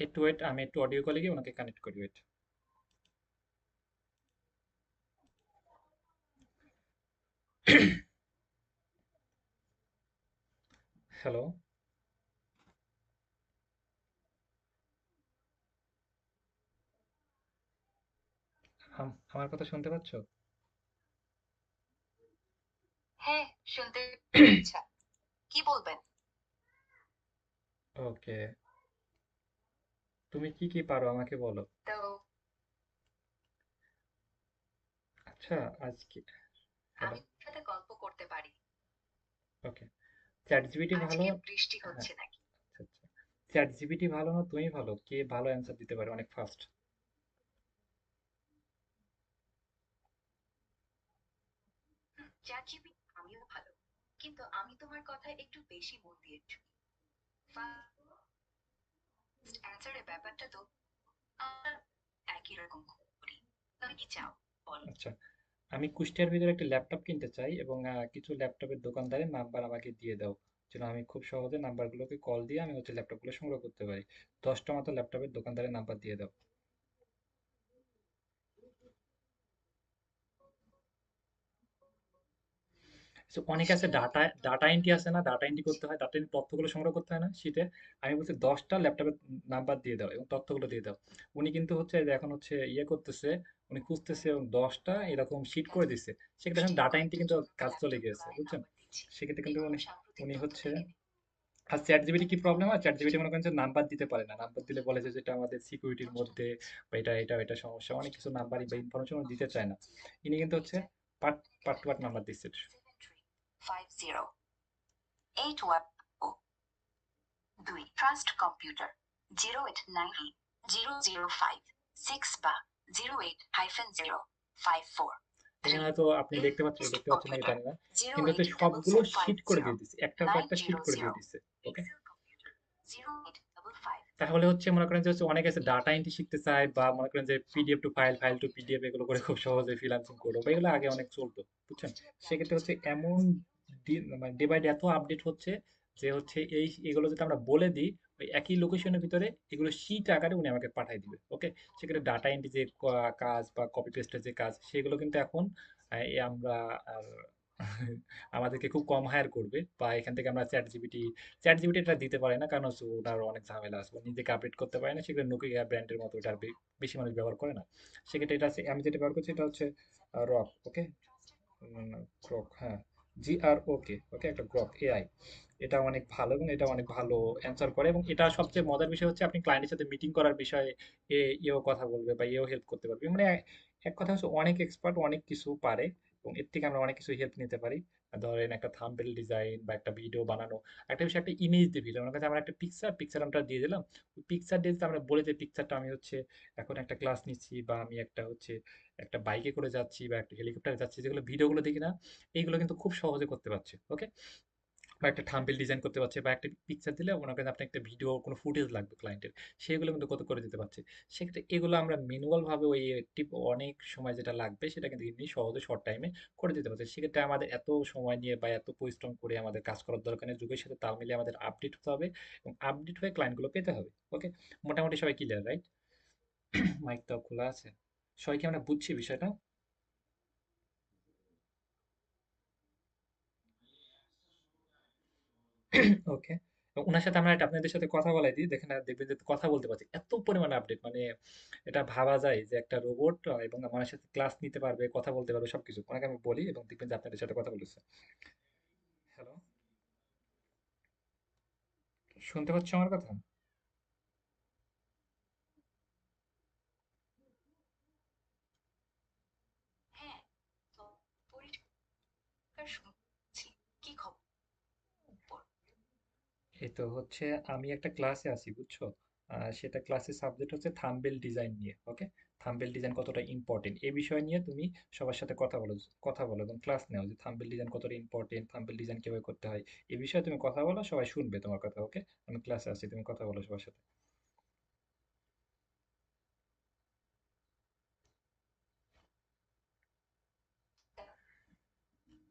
একটু ওয়েট, আমি একটু অডিও কলে গিয়ে ওনাকে কানেক্ট করি, ওয়েট। হ্যালো, আমার কথা শুনতে পাচ্ছ? হ্যাঁ, শুনতে ইচ্ছা। কি বলবেন? ওকে, তুমি কি কি পারো আমাকে বলো। তো আচ্ছা, আজকে, হ্যালো, আমি আপনার সাথে গল্প করতে পারি। ওকে। চ্যাট জিপিটি ভালো? আজকে বৃষ্টি হ্যাঁ, হচ্ছে নাকি? আচ্ছা আচ্ছা। চ্যাট জিপিটি ভালো না তুমি ভালো? কে ভালো অ্যান্সার দিতে পারে অনেক ফাস্ট? চ্যাট জিপিটি আমিও ভালো, কিন্তু আমি তোমার কথায় একটু বেশি মন দিয়ে শুনি। ফার্স্ট অ্যান্সারের ব্যাপারটা তো আমরা একই রকম করি। তুমি কি চাও, বলো। আচ্ছা, আমি কুষ্টিয়ার ভিতরে একটা ল্যাপটপ কিনতে চাই এবং কিছু ল্যাপটপের দোকানদারের নাম্বার আমাকে দিয়ে দাও, যেন আমি খুব সহজে নাম্বারগুলোকে কল দিয়ে আমি হচ্ছে ল্যাপটপগুলো সংগ্রহ করতে পারি। 10টা মতো ল্যাপটপের দোকানদারের নাম্বার দিয়ে দাও। So, অনেকে আছে নিশ্চয়ই। ডাটা ডাটা এন্ট্রি আছে না, ডাটা এন্ট্রি করতে হয়, ডাটা এন্ট্রি তথ্যগুলো সংগ্রহ করতে হয় না শীটে। আমি বলছি 10টা ল্যাপটপের নাম্বার দিয়ে দাও এবং তথ্যগুলো দিয়ে দাও। উনি কিন্তু হচ্ছে যে এখন হচ্ছে ইয়ে করতেছে, উনি খুঁজতেছে এবং 10টা এরকম শিট করে দিচ্ছে। সেক্ষেত্রে এখন বৃষ্টির ডাটা এন্ট্রি কয়েকটা কিন্তু জনপ্রিয় কাজ চলে ল্যাপটপ গিয়েছে, দোকানের বুঝছেন? নাম্বার দিচ্ছি। সেক্ষেত্রে কিন্তু এগুলো উনি সাম্প্রতিক উনি তথ্য হচ্ছে, থেকে নিন। আর চ্যাট জিপিটি কি তুমি প্রবলেম হয়, চ্যাট জিপিটি নিশ্চয়ই মনে করেন যে নাম্বার দিতে পারে না, নাম্বার দিলে বলে যে যেটা আমাদের সিকিউরিটির প্রশ্ন মধ্যে দিচ্ছি। বা এটা সমস্যা, অনেক কিছু নাম্বার বা ইনফরমেশন দিতে চায় না। ইনি কিন্তু হচ্ছে এইটা part part two part number দিচ্ছে। 7350 2 ট্রাস্ট কম্পিউটার 0890 005 6 বা 08-054 এখানে 3 হয়তো আপনি ট্রাস্ট দেখতে পাচ্ছেন নাকি কম্পিউটার জানি না, কিন্তু হচ্ছে সবগুলো শীট করে 080050 দিয়ে দিচ্ছে, একটার পর একটা শীট করে 900 দিয়ে দিচ্ছে। ওকে, এক্সেল কম্পিউটার 0855 তাহলে হচ্ছে মনে করেন যে হচ্ছে অনেকে আছে ডাটা এন্ট্রি শিখতে চায় বা মনে করেন যে PDF two file, file two PDF এগুলো করে খুব সহজে ফ্রিল্যান্সিং করবো বা এগুলো আগে অনেক চলতো, বুঝছেন? সেক্ষেত্রে হচ্ছে এমন মানে ডে বাই ডে এত আপডেট হচ্ছে যে হচ্ছে এগুলো যদি আমরা বলে দিই, ওই একই লোকেশনের ভিতরে এগুলো শীট আকারে উনি আমাকে পাঠিয়ে দিবে। ওকে, সেক্ষেত্রে ডাটা এন্ট্রি যে কাজ বা কপি পেস্টের যে কাজ সেগুলো কিন্তু এখন আমরা আর আমাদেরকে খুব কম হায়ার করবে, বা এখান থেকে আমরা চ্যাট জিপিটি এটা দিতে পারে না, কারণ হচ্ছে ওটার অনেক ঝামেলা আছে, ও নিজেকে আপডেট করতে পারে না, সেগুলো নোকিয়া ব্র্যান্ডের মতো এটা আর বেশি মানুষ ব্যবহার করে না। সেক্ষেত্রে এটা আমি যেটা ব্যবহার করছি এটা হচ্ছে রক। ওকে, গ্রক, হ্যাঁ, GROK, ওকে, একটা গ্রক এআই। এটা অনেক ভালো এবং এটা অনেক ভালো অ্যান্সার করে, এবং এটা সবচেয়ে মজার বিষয় হচ্ছে আপনি ক্লায়েন্টের সাথে মিটিং করার বিষয়ে এও কথা বলবে বা এও হেল্প করতে পারবে, মানে এক কথা হচ্ছে অনেক এক্সপার্ট, অনেক কিছু পারে এবং এর থেকে আমরা অনেক কিছু হেল্প নিতে পারি। ধরেন একটা থাম্বনেল ডিজাইন বা একটা ভিডিও বানানো, একটা বিষয় একটা ইমেজ দিয়ে ভিডিও, আমার কাছে আমরা একটা পিকচার আমরা দিয়ে দিলাম, ওই পিকচার দিয়ে দিতে আমরা বলে যে পিকচারটা আমি হচ্ছে এখন একটা ক্লাস নিচ্ছি বা আমি একটা হচ্ছে একটা বাইকে করে যাচ্ছি বা একটা হেলিকপ্টারে যাচ্ছি, যেগুলো ভিডিওগুলো দেখি না, এইগুলো কিন্তু খুব সহজে করতে পারছে। ওকে, বা একটা থাম্বনেল ডিজাইন করতে পারছে বা একটা পিকচার দিলে মনে করেন আপনি একটা ভিডিও কোনো ফুটেজ লাগবে ক্লায়েন্টের, সেগুলো কিন্তু কত করে দিতে পারছে। সেক্ষেত্রে এগুলো আমরা ম্যানুয়াল ভাবে ওই টিপ অনেক সময় যেটা লাগবে সেটা কিন্তু এমনি সহজে শর্ট টাইমে করে দিতে পারছে। সেক্ষেত্রে আমাদের এত সময় নিয়ে বা এত পরিশ্রম করে আমাদের কাজ করার দরকার নেই, যুগের সাথে তাল মিলিয়ে আমাদের আপডেট হতে হবে এবং আপডেট হয়ে ক্লায়েন্টগুলো পেতে হবে। ওকে, মোটামুটি সবাই ক্লিয়ার, রাইট? মাইকটাও খোলা আছে, সবাই কি আমরা বুঝছি বিষয়টা? ওকে, ওনার সাথে আমরা আপনাদের সাথে কথা বলাই দিই, দেখেন দেখবেন যে কথা বলতে পারছি, এত পরিমাণে আপডেট, মানে এটা ভাবা যায় যে একটা রোবট এবং আমার সাথে ক্লাস নিতে পারবে, কথা বলতে পারবে, সবকিছু ওনাকে আমি বলি এবং দেখবেন যে আপনাদের সাথে কথা বলেছে। হ্যালো, শুনতে পাচ্ছ আমার কথা? হ্যাঁ, তো পরিষ্কার শুনছি। কি খবর? এই তো হচ্ছে, আমি একটা ক্লাসে আছি, বুঝছো? সেটা ক্লাসের সাবজেক্ট হচ্ছে থাম্বনেল ডিজাইন নিয়ে। ওকে, থাম্বনেল ডিজাইন কতটা ইম্পর্টেন্ট এই বিষয় নিয়ে তুমি সবার সাথে কথা বলো এবং ক্লাস নাও যে থাম্বনেল ডিজাইন কতটা ইম্পর্টেন্ট, থাম্বনেল ডিজাইন কিভাবে করতে হয়, এই বিষয়ে তুমি কথা বলো, সবাই শুনবে তোমার কথা। ওকে, আমি ক্লাসে আছি, তুমি কথা বলো সবার সাথে।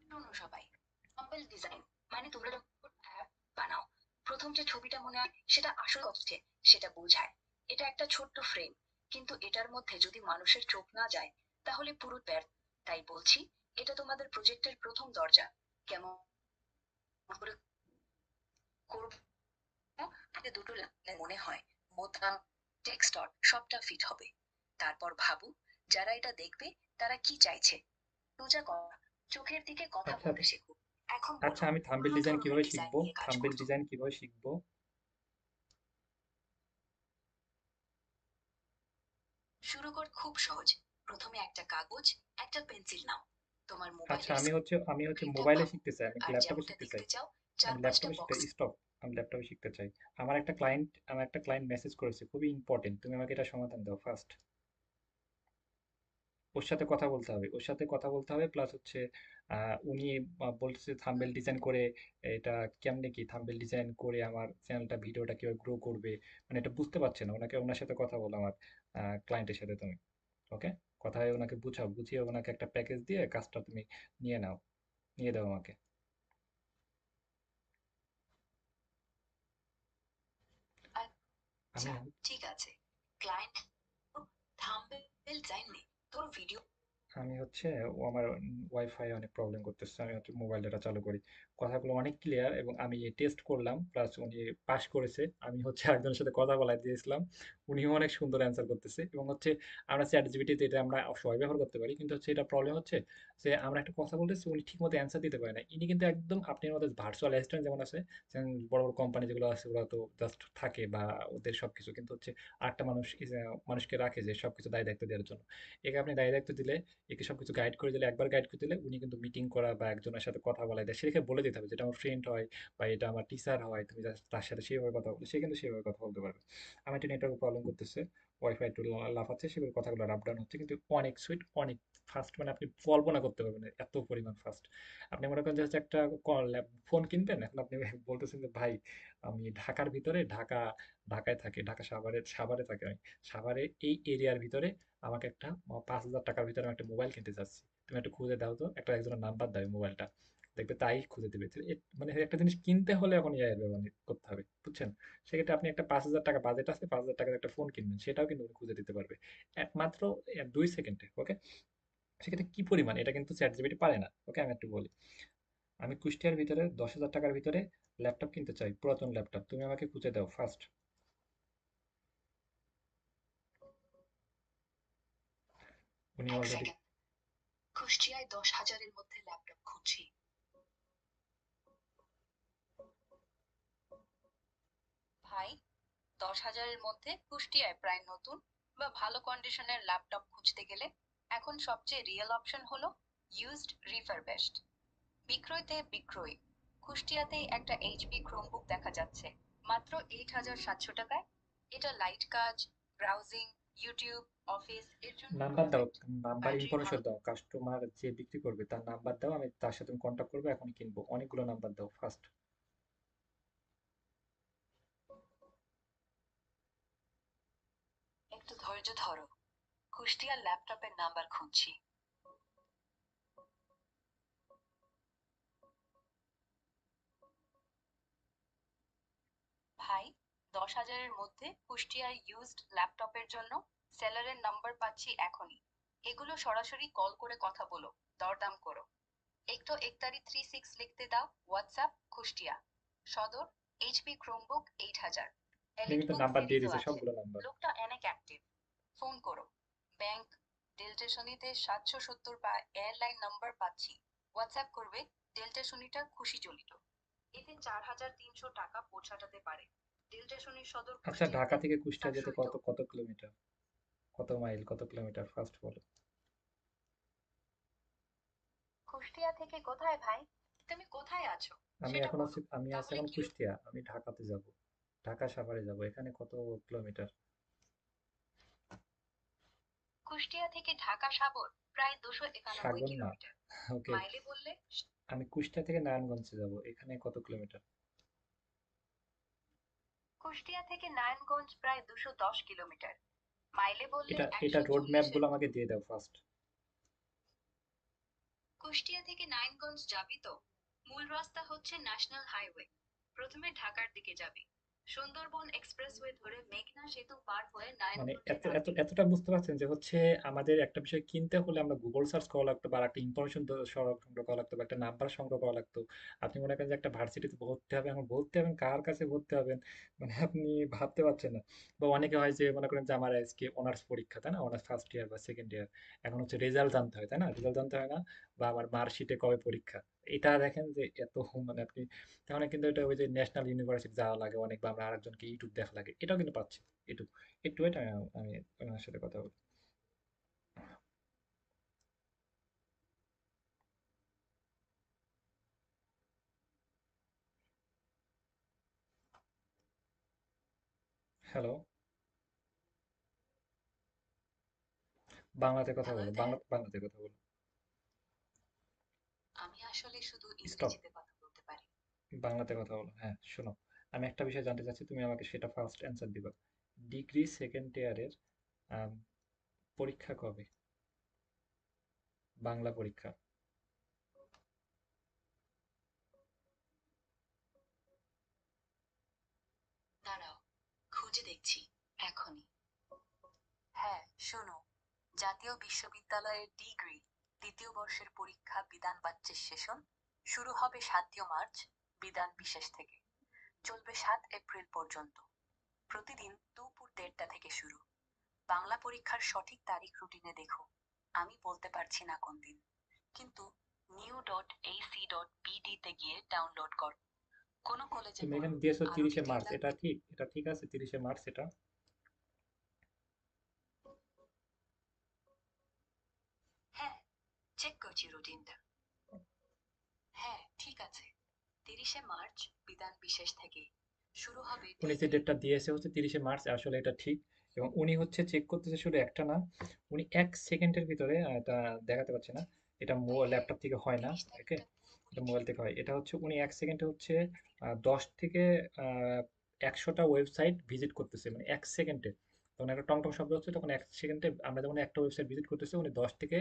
শোনো সবাই, থাম্বনেল ডিজাইন মানে তোমরা যখন অ্যাপ বানাও, প্রথম যে ছবিটা মনে হয় সেটা আসল কথা সেটা বোঝায়। এটা একটা ছোট্ট ফ্রেম, কিন্তু এটার মধ্যে যদি মানুষের চোখ না যায় তাহলে পুরো ব্যর্থ। তাই বলছি, এটা তোমাদের প্রজেক্টের প্রথম দরজা। কেমন করে করব? আগে দুটো লাইনে মনে হয় বোতাম, টেক্সট সবটা ফিট হবে। তারপর ভাবু, যারা এটা দেখবে তারা কি চাইছে। সোজা কথা, চোখের দিকে কথা আচ্ছা বলতে শেখো। এখন আচ্ছা, বলো, আমি থাম্বনেল কোন ডিজাইন ধরনের কিভাবে ডিজাইন শিখবো? নিয়ে কাজ থাম্বনেল করছো? ডিজাইন কিভাবে শিখবো? শুরু কর খুব সহজ। প্রথমে একটা কাগজ, একটা পেন্সিল নাও। তোমার আচ্ছা, মোবাইলের আমি হচ্ছে স্ক্রিনটা মোবাইলে ভাবো, শিখতে চাই, আমি আর ল্যাপটপে যেমনটা শিখতে চাই। দেখতে চাও আমি 4-5টা ল্যাপটপে শিখতে বক্স। স্টপ, আমি ল্যাপটপে শিখতে চাই। আমার একটা ক্লায়েন্ট মেসেজ করেছে, খুবই ইম্পর্টেন্ট, তুমি আমাকে এটা সমাধান দাও ফার্স্ট। ওর সাথে কথা বলতে হবে, ওর সাথে কথা বলতে হবে, প্লাস হচ্ছে উনি বলতেছে থাম্বনেল ডিজাইন করে এটা কেমনে কি থাম্বনেল ডিজাইন করে আমার চ্যানেলটা ভিডিওটা কিভাবে গ্রো করবে, মানে এটা বুঝতে পারছে না। ওনার সাথে কথা বলো, আমার ক্লায়েন্টের সাথে তুমি, ওকে? কথা হয় ওনাকে বুঝাও, বুঝিয়ে ওনাকে একটা প্যাকেজ দিয়ে কাজটা তুমি নিয়ে নাও, নিয়ে দাও আমাকে। আমি আচ্ছা, ঠিক আছে। ক্লায়েন্ট থাম্বনেল ডিজাইন নে, তোর ভিডিও। আমি হচ্ছে ও আমার ওয়াইফাই অনেক প্রবলেম করতেছে, আমি হচ্ছে মোবাইল ডাটা চালু করি। কথাগুলো অনেক ক্লিয়ার এবং আমি টেস্ট করলাম, প্লাস উনি পাস করেছে। আমি হচ্ছে একজনের সাথে কথা বলাই দিয়েছিলাম, উনিও অনেক সুন্দর অ্যান্সার করতেছে। এবং হচ্ছে আমরা চ্যাট জিপিটিতে এটা আমরা সবাই ব্যবহার করতে পারি, কিন্তু হচ্ছে এটা প্রবলেম হচ্ছে যে আমরা একটা কথা বলতেছি, উনি ঠিক মতো অ্যান্সার দিতে পারে না। ইনি কিন্তু একদম আপনার মতো ভার্চুয়াল অ্যাসিস্ট্যান্ট যেমন আছে, যেমন বড় বড় কোম্পানি যেগুলো আছে ওরা তো জাস্ট থাকে বা ওদের সবকিছু, কিন্তু হচ্ছে আরেকটা মানুষকে রাখে যে সবকিছু দায় দায়িত্ব দেওয়ার জন্য। একে আপনি দায় দায়িত্ব দিলে, একে সবকিছু গাইড করে দিলে, একবার গাইড করে দিলে উনি কিন্তু মিটিং করা বা একজনের সাথে কথা বলা দেয়, সেটাকে বলে দিতে হবে যেটা আমার ফ্রেন্ড হয় বা এটা আমার টিচার হয়, তুমি তার সাথে সেইভাবে কথা বলে, সে কিন্তু সেইভাবে কথা বলতে পারবে। আমার একটা নেটওয়ার্ক প্রবলেম করতেছে, ওয়াইফাই একটু লাফাচ্ছে, সেগুলো কথাগুলো আপ ডাউন হচ্ছে, কিন্তু অনেক সুইট, অনেক ফাস্ট, মানে আপনি কল্পনা করতে পারবেন না এত পরিমাণ ফাস্ট। আপনি মনে করেন যে হচ্ছে একটা ফোন কিনবেন, এখন আপনি বলতেছেন যে ভাই আমি ঢাকার ভিতরে, ঢাকায় থাকি, ঢাকা সাভারে থাকি আমি, সাভারে এই এরিয়ার ভিতরে আমাকে একটা 5,000 টাকার ভিতরে আমি একটা মোবাইল কিনতে চাচ্ছি, তুমি একটু খুঁজে দাও তো, একজনের নাম্বার দাও মোবাইলটা, দেখবে তাই খুঁজে দিবে। তো মানে একটা জিনিস কিনতে হলে এখন এআই ব্যবহার করতে হবে, বুঝছেন? সেক্ষেত্রে আপনি একটা 5,000 টাকা বাজেট আছে, 5,000 টাকার একটা ফোন কিনবেন, সেটাও কিন্তু উনি খুঁজে দিতে পারবে একমাত্র 2 সেকেন্ডে, ওকে? সেক্ষেত্রে কি পরিমাণ, এটা কিন্তু চ্যাট জিপিটি পারে না, ওকে? আমি একটু বলি, আমি কুষ্টিয়ার ভিতরে 10,000 টাকার ভিতরে ল্যাপটপ কিনতে চাই, পুরাতন ল্যাপটপ, তুমি আমাকে খুঁজে দাও ফার্স্ট। উনি এক অলরেডি। সেকেন্ড, কুষ্টিয়ায় 10,000-এর মধ্যে ল্যাপটপ খুঁজছি। ভাই, 10,000-এর মধ্যে কুষ্টিয়ায় প্রায় নতুন বা ভালো কন্ডিশনের ল্যাপটপ খুঁজতে গেলে এখন সবচেয়ে রিয়েল অপশন হলো ইউজড রিফারবিশড। বিক্রয়তে বিক্রয়। কুষ্টিয়াতে একটা এইচপি ক্রোমবুক দেখা যাচ্ছে মাত্র 8,700 টাকায়। এটা লাইট কাজ, ব্রাউজিং, ইউটিউব, অফিস এর জন্য নাম্বার দাও, পারফেক্ট। নাম্বার ব্যাটারি ইনফরমেশন ভালো। দাও, কাস্টমার যে বিক্রি করবে তার নাম্বার দাও, আমি তার সাথে কন্ট্যাক্ট করবো, এখন কিনবো, অনেকগুলো নাম্বার দাও ফার্স্ট। একটু ধৈর্য ধরো, কুষ্টিয়ার ল্যাপটপের নাম্বার খুঁজছি। ভাই, 10,000-এর মধ্যে কুষ্টিয়ার ইউজড ল্যাপটপের জন্য সেলারের নাম্বার পাচ্ছি এখনই। এগুলো সরাসরি কল করে কথা বলো, দরদাম করো। একটু 136 লিখতে দাও। হোয়াটসঅ্যাপ কুষ্টিয়া, সদর, এইচপি ক্রোমবুক 8,000, উনি এলিট কিন্তু বুক নাম্বার দিয়ে সিরিজও দিয়েছে আছে। সবগুলো নাম্বার। লোকটা অনেক অ্যাক্টিভ। ফোন করো। ব্যাংক, ডেল্টেশনিতে 770 বা এয়ারলাইন নাম্বার পাচ্ছি। হোয়াটসঅ্যাপ করবে, ডেল্টেশনিটা খুশি জড়িত। এতে 4,300 টাকা পৌঁছাতে পারে। ডেল্টেশনির সদর আচ্ছা, ঢাকা কুষ্টিয়াতে। থেকে কুষ্টিয়া তার যেতে সইত। কত কত কিলোমিটার, কত মাইল, কত কিলোমিটার ফার্স্ট বলো। কুষ্টিয়া থেকে কোথায় ভাই? তুমি কোথায় আছো সেটা বলো, আমি আছি তাহলে এখন কি। কুষ্টিয়া, আমি ঢাকাতে যাব, ঢাকা সাভারে যাব, এখানে কত কিলোমিটার? কুষ্টিয়া থেকে ঢাকা সাগর প্রায় 291 সাগর না, কিলোমিটার। ওকে। মাইলে বললে। আমি কুষ্টিয়া থেকে নারায়ণগঞ্জে যাব, এখানে কত কিলোমিটার? কুষ্টিয়া থেকে নারায়ণগঞ্জ প্রায় 210 কিলোমিটার। মাইলে বললে এটা রোড ম্যাপ 140-এর গুলো আমাকে মতো। দিয়ে দাও ফার্স্ট। কুষ্টিয়া থেকে নারায়ণগঞ্জ যাবি তো? মূল রাস্তা হচ্ছে ন্যাশনাল হাইওয়ে। প্রথমে ঢাকার দিকে যাবি, সুন্দরবন এক্সপ্রেসওয়ে ধরে মেঘনা সেতু পার হয়ে মানে নারায়ণগঞ্জে এত এত নামবে। এতটা বুঝতে পারছেন যে হচ্ছে আমাদের একটা বিষয় কিনতে হলে আমরা গুগল সার্চ করা লাগতো বা একটা ইনফরমেশন সংগ্রহ করা লাগতো বা একটা নাম্বার সংগ্রহ করা লাগতো। আপনি মনে করেন যে একটা ভার্সিটিতে ভর্তি হবে, এখন ভর্তি হবেন কার কাছে ভর্তি হবেন, মানে আপনি ভাবতে পারছেন না। বা অনেকে হয় যে মনে করেন যে আমার আজকে অনার্স পরীক্ষা, তাই না, অনার্স ফার্স্ট ইয়ার বা সেকেন্ড ইয়ার, এখন হচ্ছে রেজাল্ট জানতে হয়, তাই না, রেজাল্ট জানতে হয় না, বা আমার মার্কশিটে কবে পরীক্ষা, এটা দেখেন যে এত, মানে আপনি তাহলে কিন্তু এটা ওই যে ন্যাশনাল ইউনিভার্সিটি যাওয়া লাগে অনেক, বা আমরা আরেকজনকে ইউটিউব দেখা লাগে, এটাও কিন্তু পাচ্ছি। একটু একটু ওয়েট, আমি ওনার সাথে কথা বলি। হ্যালো, বাংলাতে কথা হ্যালো বলো, দেয়ার। বাংলাতে কথা বলো। আমি আসলে শুধু স্টপ, ইংরেজিতে কথা বলতে পারি। বাংলাতে কথা বলো। হ্যাঁ, শোনো, আমি একটা বিষয় জানতে চাচ্ছি, তুমি আমাকে সেটা ফার্স্ট অ্যান্সার দিবা। ডিগ্রি সেকেন্ড ইয়ারের পরীক্ষা কবে, বাংলা পরীক্ষা? দাঁড়াও, খুঁজে দেখছি এখনই। হ্যাঁ, শোনো, জাতীয় বিশ্ববিদ্যালয়ের ডিগ্রি দ্বিতীয় বর্ষের পরীক্ষা বিধান বাচ্চের সেশন শুরু হবে ৭ মার্চ বিধান বিশেষ থেকে, চলবে ৭ এপ্রিল পর্যন্ত। প্রতিদিন দুপুর ১:৩০ থেকে শুরু। বাংলা পরীক্ষার সঠিক তারিখ রুটিনে দেখো। আমি বলতে পারছি না কোন দিন, কিন্তু new.ac.bd তে গিয়ে ডাউনলোড কর। কোনো কলেজে তুমি পড়ো, এখানে দিয়েছো আরো 30শে মার্চ, ডিটেইল এটা লাগবে। ঠিক, এটা ঠিক আছে, 30শে মার্চ এটা? হ্যাঁ, চেক করছি রুটিনটা। হ্যাঁ, ঠিক আছে। ৩০শে মার্চ বিধান বিশেষ থেকে শুরু হবে উনি যে ডিগ্রি। ডেটটা দিয়েছে হচ্ছে 30শে মার্চ, আসলে এটা ঠিক। এবং উনি হচ্ছে চেক করতেছে শুধু একটা না, উনি 1 সেকেন্ডের ভিতরে, এটা দেখাতে পারছে না, এটা তাই হ্যাঁ, ল্যাপটপ থেকে হয় না, ৩০ ওকে, তারিখটা পুরোপুরি এটা ঠিক। মোবাইল থেকে হয়। এটা হচ্ছে উনি 1 সেকেন্ডে হচ্ছে 10 থেকে 100টা ওয়েবসাইট ভিজিট করতেছে, মানে 1 সেকেন্ডে। তখন একটা টং টং শব্দ হচ্ছে, তখন 1 সেকেন্ডে আমরা যখন একটা ওয়েবসাইট ভিজিট করতেছি, উনি 10 থেকে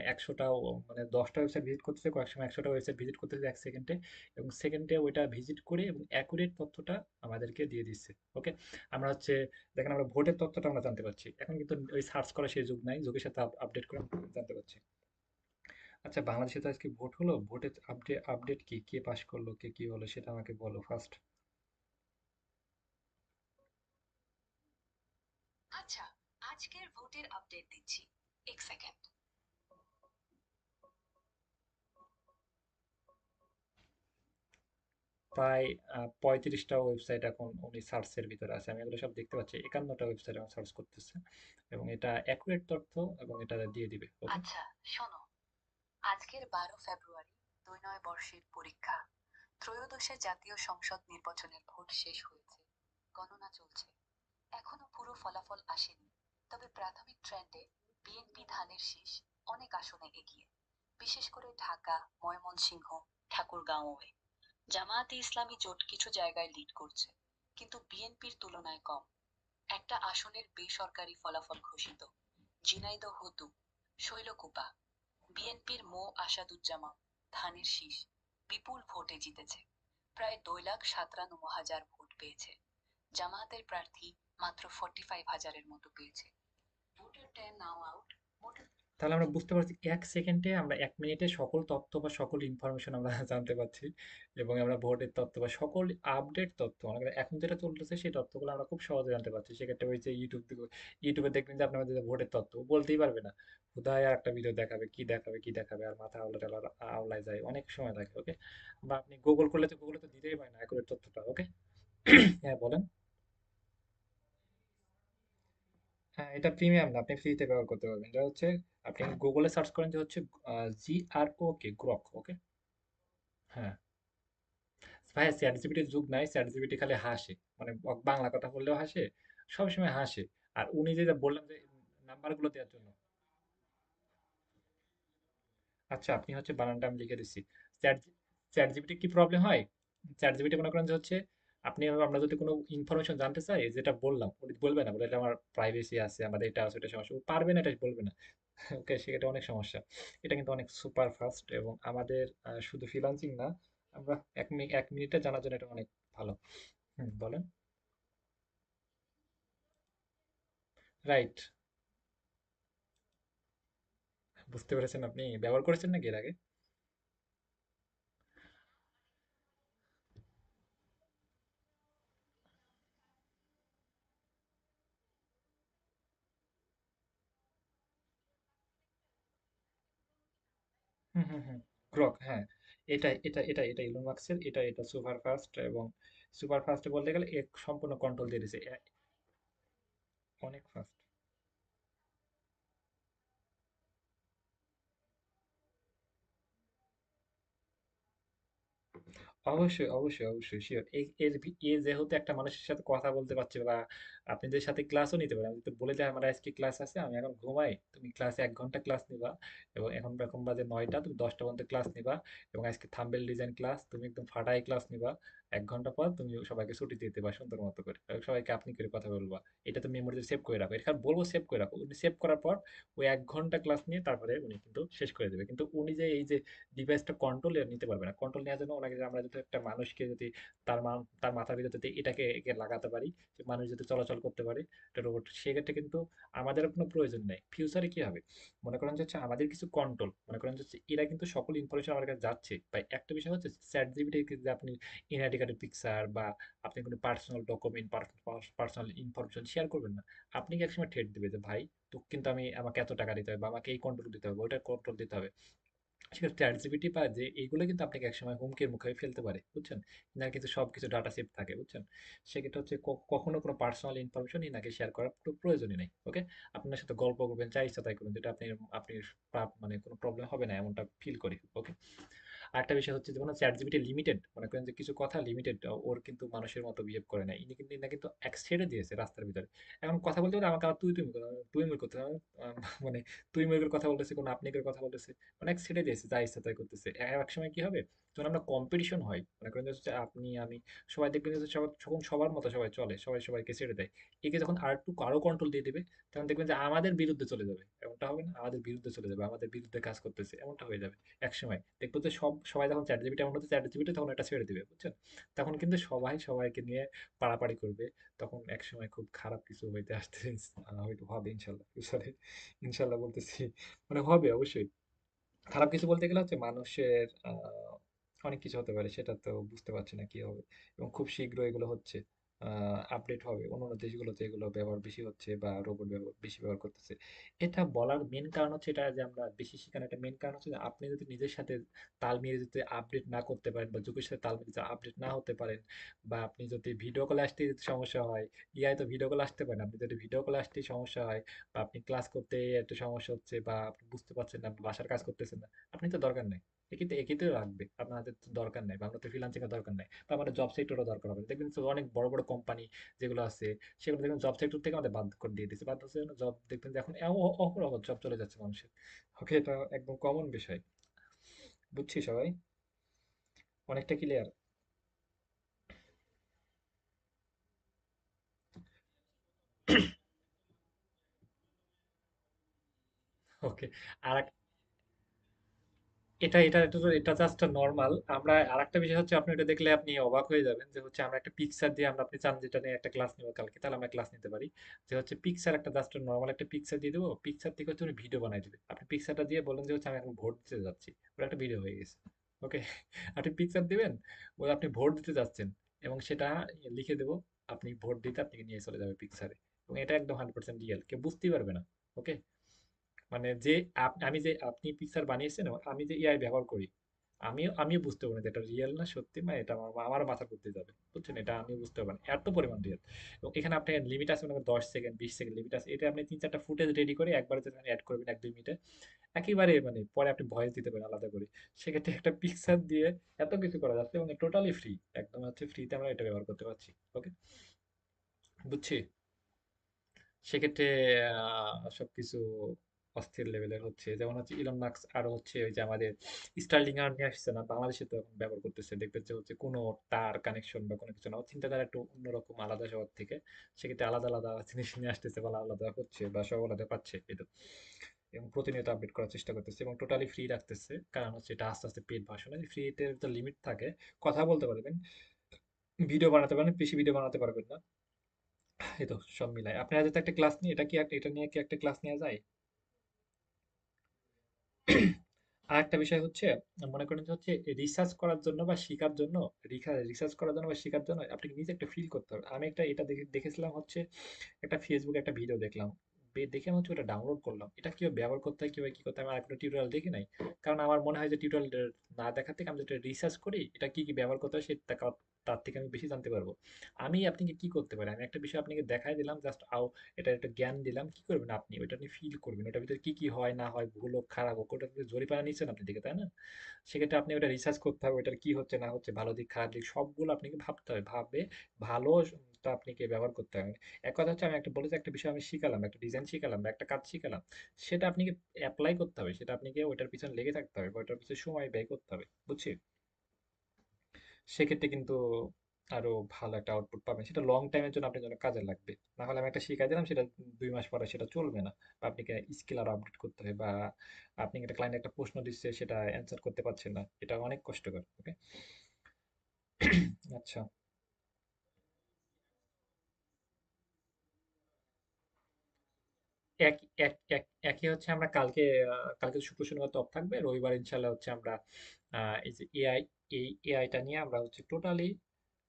100টা, মানে 10টা ওয়েবসাইট ভিজিট করতেছে, কয়েক সময় 100টা ওয়েবসাইট ভিজিট করতেছে 1 সেকেন্ডে। এবং সেকেন্ডে ওইটা ভিজিট করে এবং অ্যাকুরেট তথ্যটা আমাদেরকে দিয়ে দিচ্ছে। ওকে, আমরা হচ্ছে, দেখেন আমরা ভোটের তথ্যটা আমরা জানতে পারছি, এখন কিন্তু ওই সার্চ করা সেই যুগ নাই, যুগের সাথে আপডেট করে আমরা জানতে পারছি। আচ্ছা, বাংলাদেশে তো আজকে ভোট হলো, ভোটের আপডেট আপডেট কি, কে পাস করলো, কে কি হলো, সেটা আমাকে বলো ফার্স্ট। আচ্ছা, আজকের ভোটের আপডেট দিচ্ছি। ১ সেকেন্ড। প্রায় 35টা ওয়েবসাইট এখন উনি সার্চের ভিতরে আছে, আমি এগুলো সব দেখতে পাচ্ছি, 51টা ওয়েবসাইট আমার সার্চ করতেছে, এবং এটা অ্যাকুরেট তথ্য, এবং এটা দিয়ে দিবে। ওকে, আচ্ছা, শোনো, আজকের ১২ ফেব্রুয়ারি ২৯ বর্ষের পরীক্ষা। ত্রয়োদশে জাতীয় সংসদ নির্বাচনের ভোট শেষ হয়েছে, গণনা চলছে। এখনো পুরো ফলাফল আসেনি, তবে প্রাথমিক ট্রেন্ডে বিএনপি ধানের শীষ অনেক আসনে এগিয়ে, বিশেষ করে ঢাকা, ময়মনসিংহ, ঠাকুরগাঁওয়ে। জামায়াতে ইসলামী জোট কিছু জায়গায় লিড করছে, কিন্তু বিএনপির তুলনায় কম। একটা আসনের বেসরকারি ফলাফল ঘোষিত, ঝিনাইদহ ২, শৈলকুপা। বিএনপির আসাদুজ্জামান ধানের শীষ বিপুল ভোটে জিতেছে, প্রায় ২,৯৭,০০০ ভোট পেয়েছে। জামায়াতের প্রার্থী মাত্র ৪৫,০০০-এর মতো পেয়েছে। ভোটার টার্ন নাও আউট মোট। তাহলে আমরা বুঝতে পারছি 1 সেকেন্ডে, আমরা 1 মিনিটে সকল তথ্য বা সকল ইনফরমেশন আমরা জানতে পারছি, এবং আমরা ভোটের তথ্য বা সকল আপডেট তথ্য, মনে করেন এখন যেটা চলতেছে সেই তথ্যগুলো আমরা খুব সহজে জানতে পারছি। সেক্ষেত্রে ওই যে ইউটিউবে দেখবেন যে আপনি আমাদের ভোটের তথ্য বলতেই পারবে না, হুদায় আর একটা ভিডিও দেখাবে, কি দেখাবে কি দেখাবে, আর মাথা আওলায় যায়, অনেক সময় লাগে। ওকে, বা আপনি গুগল করলে তো গুগলে তো দিতেই পারে না অ্যাকুরেট তথ্যটা। ওকে, হ্যাঁ বলেন। হ্যাঁ, এটা প্রিমিয়াম না, আপনি ফ্রিতে ব্যবহার করতে পারবেন। এটা হচ্ছে আপনি গুগলে সার্চ করেন যে হচ্ছে GROK, গ্রক। ওকে, হ্যাঁ ভাই, চ্যাট জিপিটির যুগ নাই, চ্যাট জিপিটি খালি হাসে, মানে বাংলা কথা বললেও হাসে, সবসময় হাসে। আর উনি যেটা বললাম যে নাম্বারগুলো দেওয়ার জন্য, আচ্ছা আপনি হচ্ছে বানানটা আমি লিখে দিচ্ছি। চ্যাট চ্যাট জিপিটি কি প্রবলেম হয়, চ্যাট জিপিটি মনে করেন যে হচ্ছে আপনি, আমরা যদি কোনো ইনফরমেশন জানতে চাই, যেটা বললাম উনি বলবে না, বলে এটা আমার প্রাইভেসি আছে, আমাদের এটা আছে, এটা সমস্যা, ও পারবে না, এটা বলবে না। ওকে, সেটা অনেক সমস্যা। এটা কিন্তু অনেক সুপার ফাস্ট, এবং আমাদের শুধু ফ্রিল্যান্সিং না, আমরা 1 মিনিটে জানার জন্য এটা অনেক ভালো। হুম, বলেন। রাইট। বুঝতে পেরেছেন, আপনি ব্যবহার করেছেন নাকি এর আগে? হুম হুম হুম। গ্রক, হ্যাঁ। এটা ইলন মাস্কের, এটা সুপার ফাস্ট, এবং সুপার ফাস্ট বলতে গেলে এক সম্পূর্ণ কন্ট্রোল দিয়ে দিছে অনেক ফাস্ট। অবশ্যই অবশ্যই অবশ্যই শিওর। এ যেহেতু একটা মানুষের সাথে কথা বলতে পারছে, বা আপনাদের সাথে ক্লাসও নিতে পারে, আমি তো বলে দেয় আমার আজকে ক্লাস আছে, আমি এখন ঘুমাই, তুমি ক্লাসে 1 ঘন্টা ক্লাস নিবা, এবং এখন এখন বাজে 9টা, তুমি 10টা পর্যন্ত ক্লাস নিবা, এবং আজকে থাম্বেল ডিজাইন ক্লাস, তুমি একদম ফাটাই ক্লাস নিবা। 1 ঘন্টা পর তুমি সবাইকে ছুটি দিয়ে দেবা সুন্দর মতো করে, এবং সবাইকে আপনি করে কথা বলবা। এটা তুমি মেমোরিতে সেভ করে রাখো, এটা বলবো সেভ করে রাখো, উনি সেভ করার পর ওই 1 ঘন্টা ক্লাস নিয়ে তারপরে উনি কিন্তু শেষ করে দেবে। কিন্তু উনি যে এই যে ডিভাইসটা কন্ট্রোল নিতে পারবে না। কন্ট্রোল নেওয়ার জন্য ওনাকে, আমরা যদি একটা মানুষকে যদি তার মাথার ভিতর যদি এটাকে একে লাগাতে পারি, যে মানুষ যদি চলাচল করতে পারে একটা রোবট, সেক্ষেত্রে কিন্তু আমাদের কোনো প্রয়োজন নেই। ফিউচারে কি হবে, মনে করেন যে হচ্ছে আমাদের কিছু কন্ট্রোল, মনে করেন যে হচ্ছে এরা কিন্তু সকল ইনফরমেশন আমার কাছে যাচ্ছে। তাই একটা বিষয় হচ্ছে চ্যাট জিপিটি, যে আপনি এনআইডি কার্ডের পিকচার বা আপনি কোনো personal document, personal information share করবেন না। আপনি কি একসময় ঠেট দিবে যে ভাই, তো কিন্তু আমাকে এত টাকা দিতে হবে, বা আমাকে এই কন্ট্রোল দিতে হবে, ওইটার কন্ট্রোল দিতে হবে। সেক্ষেত্রে চ্যাট জিপিটি বা যে এইগুলো কিন্তু আপনাকে একসময় হুমকির মুখে ফেলতে পারে, বুঝছেন? না কিন্তু সবকিছু ডাটা সেভ থাকে, বুঝছেন? সেক্ষেত্রে হচ্ছে কখনো কোনো পার্সোনাল ইনফরমেশন ইনাকে শেয়ার করার প্রয়োজনই নেই। ওকে, আপনার সাথে গল্প করবেন, যা ইচ্ছা তাই করবেন, যেটা আপনি আপনি মানে কোনো প্রবলেম হবে না এমনটা ফিল করি। ওকে। আরেকটা বিষয় হচ্ছে, যেমন চ্যাটজিপিটি লিমিটেড, মনে করেন যে কিছু কথা লিমিটেড, ওর কিন্তু মানুষের মতো বিহেভ করে না। ইনি কিন্তু এক ছেড়ে দিয়েছে রাস্তার ভিতরে। এখন কথা বলতে বলতে আমাকে আবার তুই মুই করতে হবে। মানে তুই মুই করে কথা বলতেছে, কোনো আপনি করে কথা বলতেছে, মানে এক ছেড়ে দিয়েছে, যা ইচ্ছা তাই করতেছে। এক সময় কি হবে, যখন আমরা কম্পিটিশন হয়, মনে করেন যে হচ্ছে আপনি আমি, সবাই দেখবেন যে যখন সবার মতো সবাই চলে, সবাই সবাইকে ছেড়ে দেয়, একে যখন আরো কন্ট্রোল দিয়ে দিবে, তখন দেখবেন যে আমাদের বিরুদ্ধে চলে যাবে। এমনটা হবে না, আমাদের বিরুদ্ধে চলে যাবে, আমাদের বিরুদ্ধে কাজ করতেছে, এমনটা হয়ে যাবে একসময়। দেখবো যে সবাই যখন চ্যাট জিপিটি এমন হচ্ছে, চ্যাট জিপিটি তখন এটা ছেড়ে দিবে, বুঝছেন? তখন কিন্তু সবাই সবাইকে নিয়ে পাড়াপাড়ি করবে। তখন একসময় খুব খারাপ কিছু হইতে আসতে হয়তো হবে ইনশাল্লাহ ফিউচারে। ইনশাল্লাহ বলতেছি, মানে হবে অবশ্যই। খারাপ কিছু বলতে গেলে হচ্ছে মানুষের অনেক কিছু হতে পারে, সেটা তো বুঝতে পারছি না কি হবে। এবং খুব শীঘ্র এগুলো হচ্ছে আপডেট হবে অন্যান্য দেশগুলোতে, এগুলো ব্যবহার বেশি হচ্ছে বা রোবট বেশি ব্যবহার করতেছে। এটা বলার মেন কারণ হচ্ছে, এটা যে আমরা বেশি শিখার একটা মেন কারণ হচ্ছে যে আপনি যদি নিজের সাথে তাল মিলিয়ে যদি আপডেট না করতে পারেন, বা যুগের সাথে তাল মিলিয়ে আপডেট না হতে পারেন, বা আপনি যদি ভিডিও কলে আসতে যদি সমস্যা হয়, ইয়াই তো ভিডিও কলে আসতে পারেন, আপনি যদি ভিডিও কলে আসতে সমস্যা হয়, বা আপনি ক্লাস করতে একটু সমস্যা হচ্ছে, বা আপনি বুঝতে পারছেন না, বাসার কাজ করতেছেন না, আপনি তো দরকার নেই। এক্ষেত্রে রাখবে, আপনাদের তো দরকার নেই, বা আপনার তো ফ্রিল্যান্সিং এর দরকার নেই, বা আমাদের জব সেক্টরও দরকার হবে না। দেখবেন তো অনেক বড় বড় কোম্পানি যেগুলো আছে, সেগুলো দেখবেন জব সেক্টর থেকে আমাদের বাদ করে দিয়ে দিচ্ছে, বাদ হচ্ছে জব, দেখবেন যে এখন অহরহ জব চলে যাচ্ছে মানুষের। ওকে, এটা একদম কমন বিষয়। বুঝছি সবাই, অনেকটা ক্লিয়ার। ওকে। আর এটা জাস্ট নর্মাল। আমরা আরেকটা বিষয় হচ্ছে, আপনি এটা দেখলে আপনি অবাক হয়ে যাবেন, যে হচ্ছে আমরা একটা পিকচার দিয়ে, আপনি চান যেটা নিয়ে একটা ক্লাস নেবো কালকে, তাহলে আমরা ক্লাস নিতে পারি। যে হচ্ছে পিকচার, একটা জাস্ট নর্মাল একটা পিকচার দিয়ে দেবো, পিকচার থেকে হচ্ছে উনি ভিডিও বানাই দিবে। আপনি পিকচারটা দিয়ে বলেন যে হচ্ছে আমি এখন ভোট দিতে যাচ্ছি, ওর একটা ভিডিও হয়ে গেছে। ওকে। আপনি পিকচার দিবেন, ওই আপনি ভোট দিতে যাচ্ছেন, এবং সেটা লিখে দেবো, আপনি ভোট দিতে আপনাকে নিয়ে চলে যাবে পিকচারে। এবং এটা একদম 100% রিয়েল, কেউ বুঝতেই পারবে না। ওকে। মানে যে আমি যে আপনি পিকচার বানিয়েছেন, আমি যে এআই ব্যবহার করি, আমিও বুঝতে পারবো না যে এটা রিয়েল না সত্যি, না এটা আমার মাথার করতে যাবে, বুঝছেন? এটা আমি বুঝতে পারবো না, এত পরিমাণ রিয়েল। এবং এখানে আপনার লিমিট আছে, মনে করেন 10 সেকেন্ড 20 সেকেন্ড লিমিট আছে, এটা আপনি 3-4টা ফুটেজ রেডি করে একবারে যদি অ্যাড করবেন 1-2 মিনিটে, একেবারে মানে পরে আপনি ভয়েস দিতে পারেন আলাদা করে। সেক্ষেত্রে একটা পিকচার দিয়ে এত কিছু করা যাচ্ছে, এবং টোটালি ফ্রি, একদম হচ্ছে ফ্রিতে আমরা এটা ব্যবহার করতে পারছি। ওকে, বুঝছি। সেক্ষেত্রে সবকিছু অস্থির লেভেলের হচ্ছে, যেমন হচ্ছে ইলন মাস্ক, আরো হচ্ছে ওই যে আমাদের স্টারলিংক নিয়ে আসছে না বাংলাদেশে, তো এখন ব্যবহার করতেছে, দেখবেন যে হচ্ছে কোনো তার কানেকশন বা কোনো কিছু না, ওর চিন্তাধারা একটু অন্যরকম, আলাদা সবার থেকে। সেক্ষেত্রে আলাদা আলাদা জিনিস নিয়ে আসতেছে, বা আলাদা হচ্ছে, বা সব আলাদা পাচ্ছে এটা। এবং প্রতিনিয়ত আপডেট করার চেষ্টা করতেছে, এবং টোটালি ফ্রি রাখতেছে, কারণ হচ্ছে এটা আস্তে আস্তে পেড ভার্সনে ফ্রিতে তো লিমিট থাকে, কথা বলতে পারবেন, ভিডিও বানাতে পারেন, বেশি ভিডিও বানাতে পারবেন না। এই তো সব মিলাই আপনার হাতে তো একটা ক্লাস নিয়ে এটা নিয়ে কি একটা ক্লাস নেওয়া যায়? আর একটা বিষয় হচ্ছে, মনে করেন যে হচ্ছে রিসার্চ করার জন্য বা শেখার জন্য, রিসার্চ করার জন্য বা শেখার জন্য আপনাকে নিজে একটা ফিল করতে হবে। আমি একটা এটা দেখেছিলাম হচ্ছে, একটা ফেসবুকে একটা ভিডিও দেখলাম, দেখে আমি হচ্ছে ওটা ডাউনলোড করলাম। এটা কিভাবে ব্যবহার করতে হয়, কিভাবে কি করতে হয়, আমি আর কোনো টিউটোরিয়াল দেখি নাই। কারণ আমার মনে হয় যে টিউটোরিয়াল না দেখা থেকে আমি যেটা রিসার্চ করি, এটা কি কি ব্যবহার করতে হয় সেটা তার থেকে আমি বেশি জানতে পারবো। আমি আপনাকে কি করতে পারি, আমি একটা বিষয় আপনাকে দেখাই দিলাম, জাস্ট এটা একটা জ্ঞান দিলাম, কি করবেন আপনি ওইটা নিয়ে ফিল করবেন, ওটার ভিতরে কি কি হয় না হয়, ভুল হোক খারাপ হোক, ওটা থেকে জরিপানা নিচ্ছেন আপনি দিকে, তাই না? সেক্ষেত্রে আপনি ওটা রিসার্চ করতে হবে, ওটার কি হচ্ছে না হচ্ছে, ভালো দিক খারাপ দিক সবগুলো আপনাকে ভাবতে হবে, ভাবে ভালো টা আপনাকে ব্যবহার করতে হবে। এক কথা হচ্ছে, আমি একটা বলেছি, একটা বিষয় আমি শিখালাম, একটা ডিজাইন শিখালাম বা একটা কাজ শিখালাম, সেটা আপনাকে অ্যাপ্লাই করতে হবে, সেটা আপনাকে ওইটার পিছনে লেগে থাকতে হবে বা ওইটার পিছনে সময় ব্যয় করতে হবে, বুঝছি? সেক্ষেত্রে কিন্তু আরো ভালো একটা আউটপুট পাবেন, সেটা লং টাইমের জন্য আপনার জন্য কাজে লাগবে। না হলে আমি একটা শিখাই দিলাম, সেটা 2 মাস পরে সেটা চলবে না, বা আপনাকে স্কিল আরো আপডেট করতে হবে, বা আপনি একটা ক্লায়েন্ট একটা প্রশ্ন দিচ্ছে সেটা অ্যান্সার করতে পারছেন না, এটা অনেক কষ্টকর। ওকে, আচ্ছা। এক এক এক একই হচ্ছে, আমরা কালকে শুক্র শনিবার তো অফ থাকবে, রবিবার ইনশাল্লাহ হচ্ছে আমরা এই যে এআইটা নিয়ে আমরা হচ্ছে টোটালি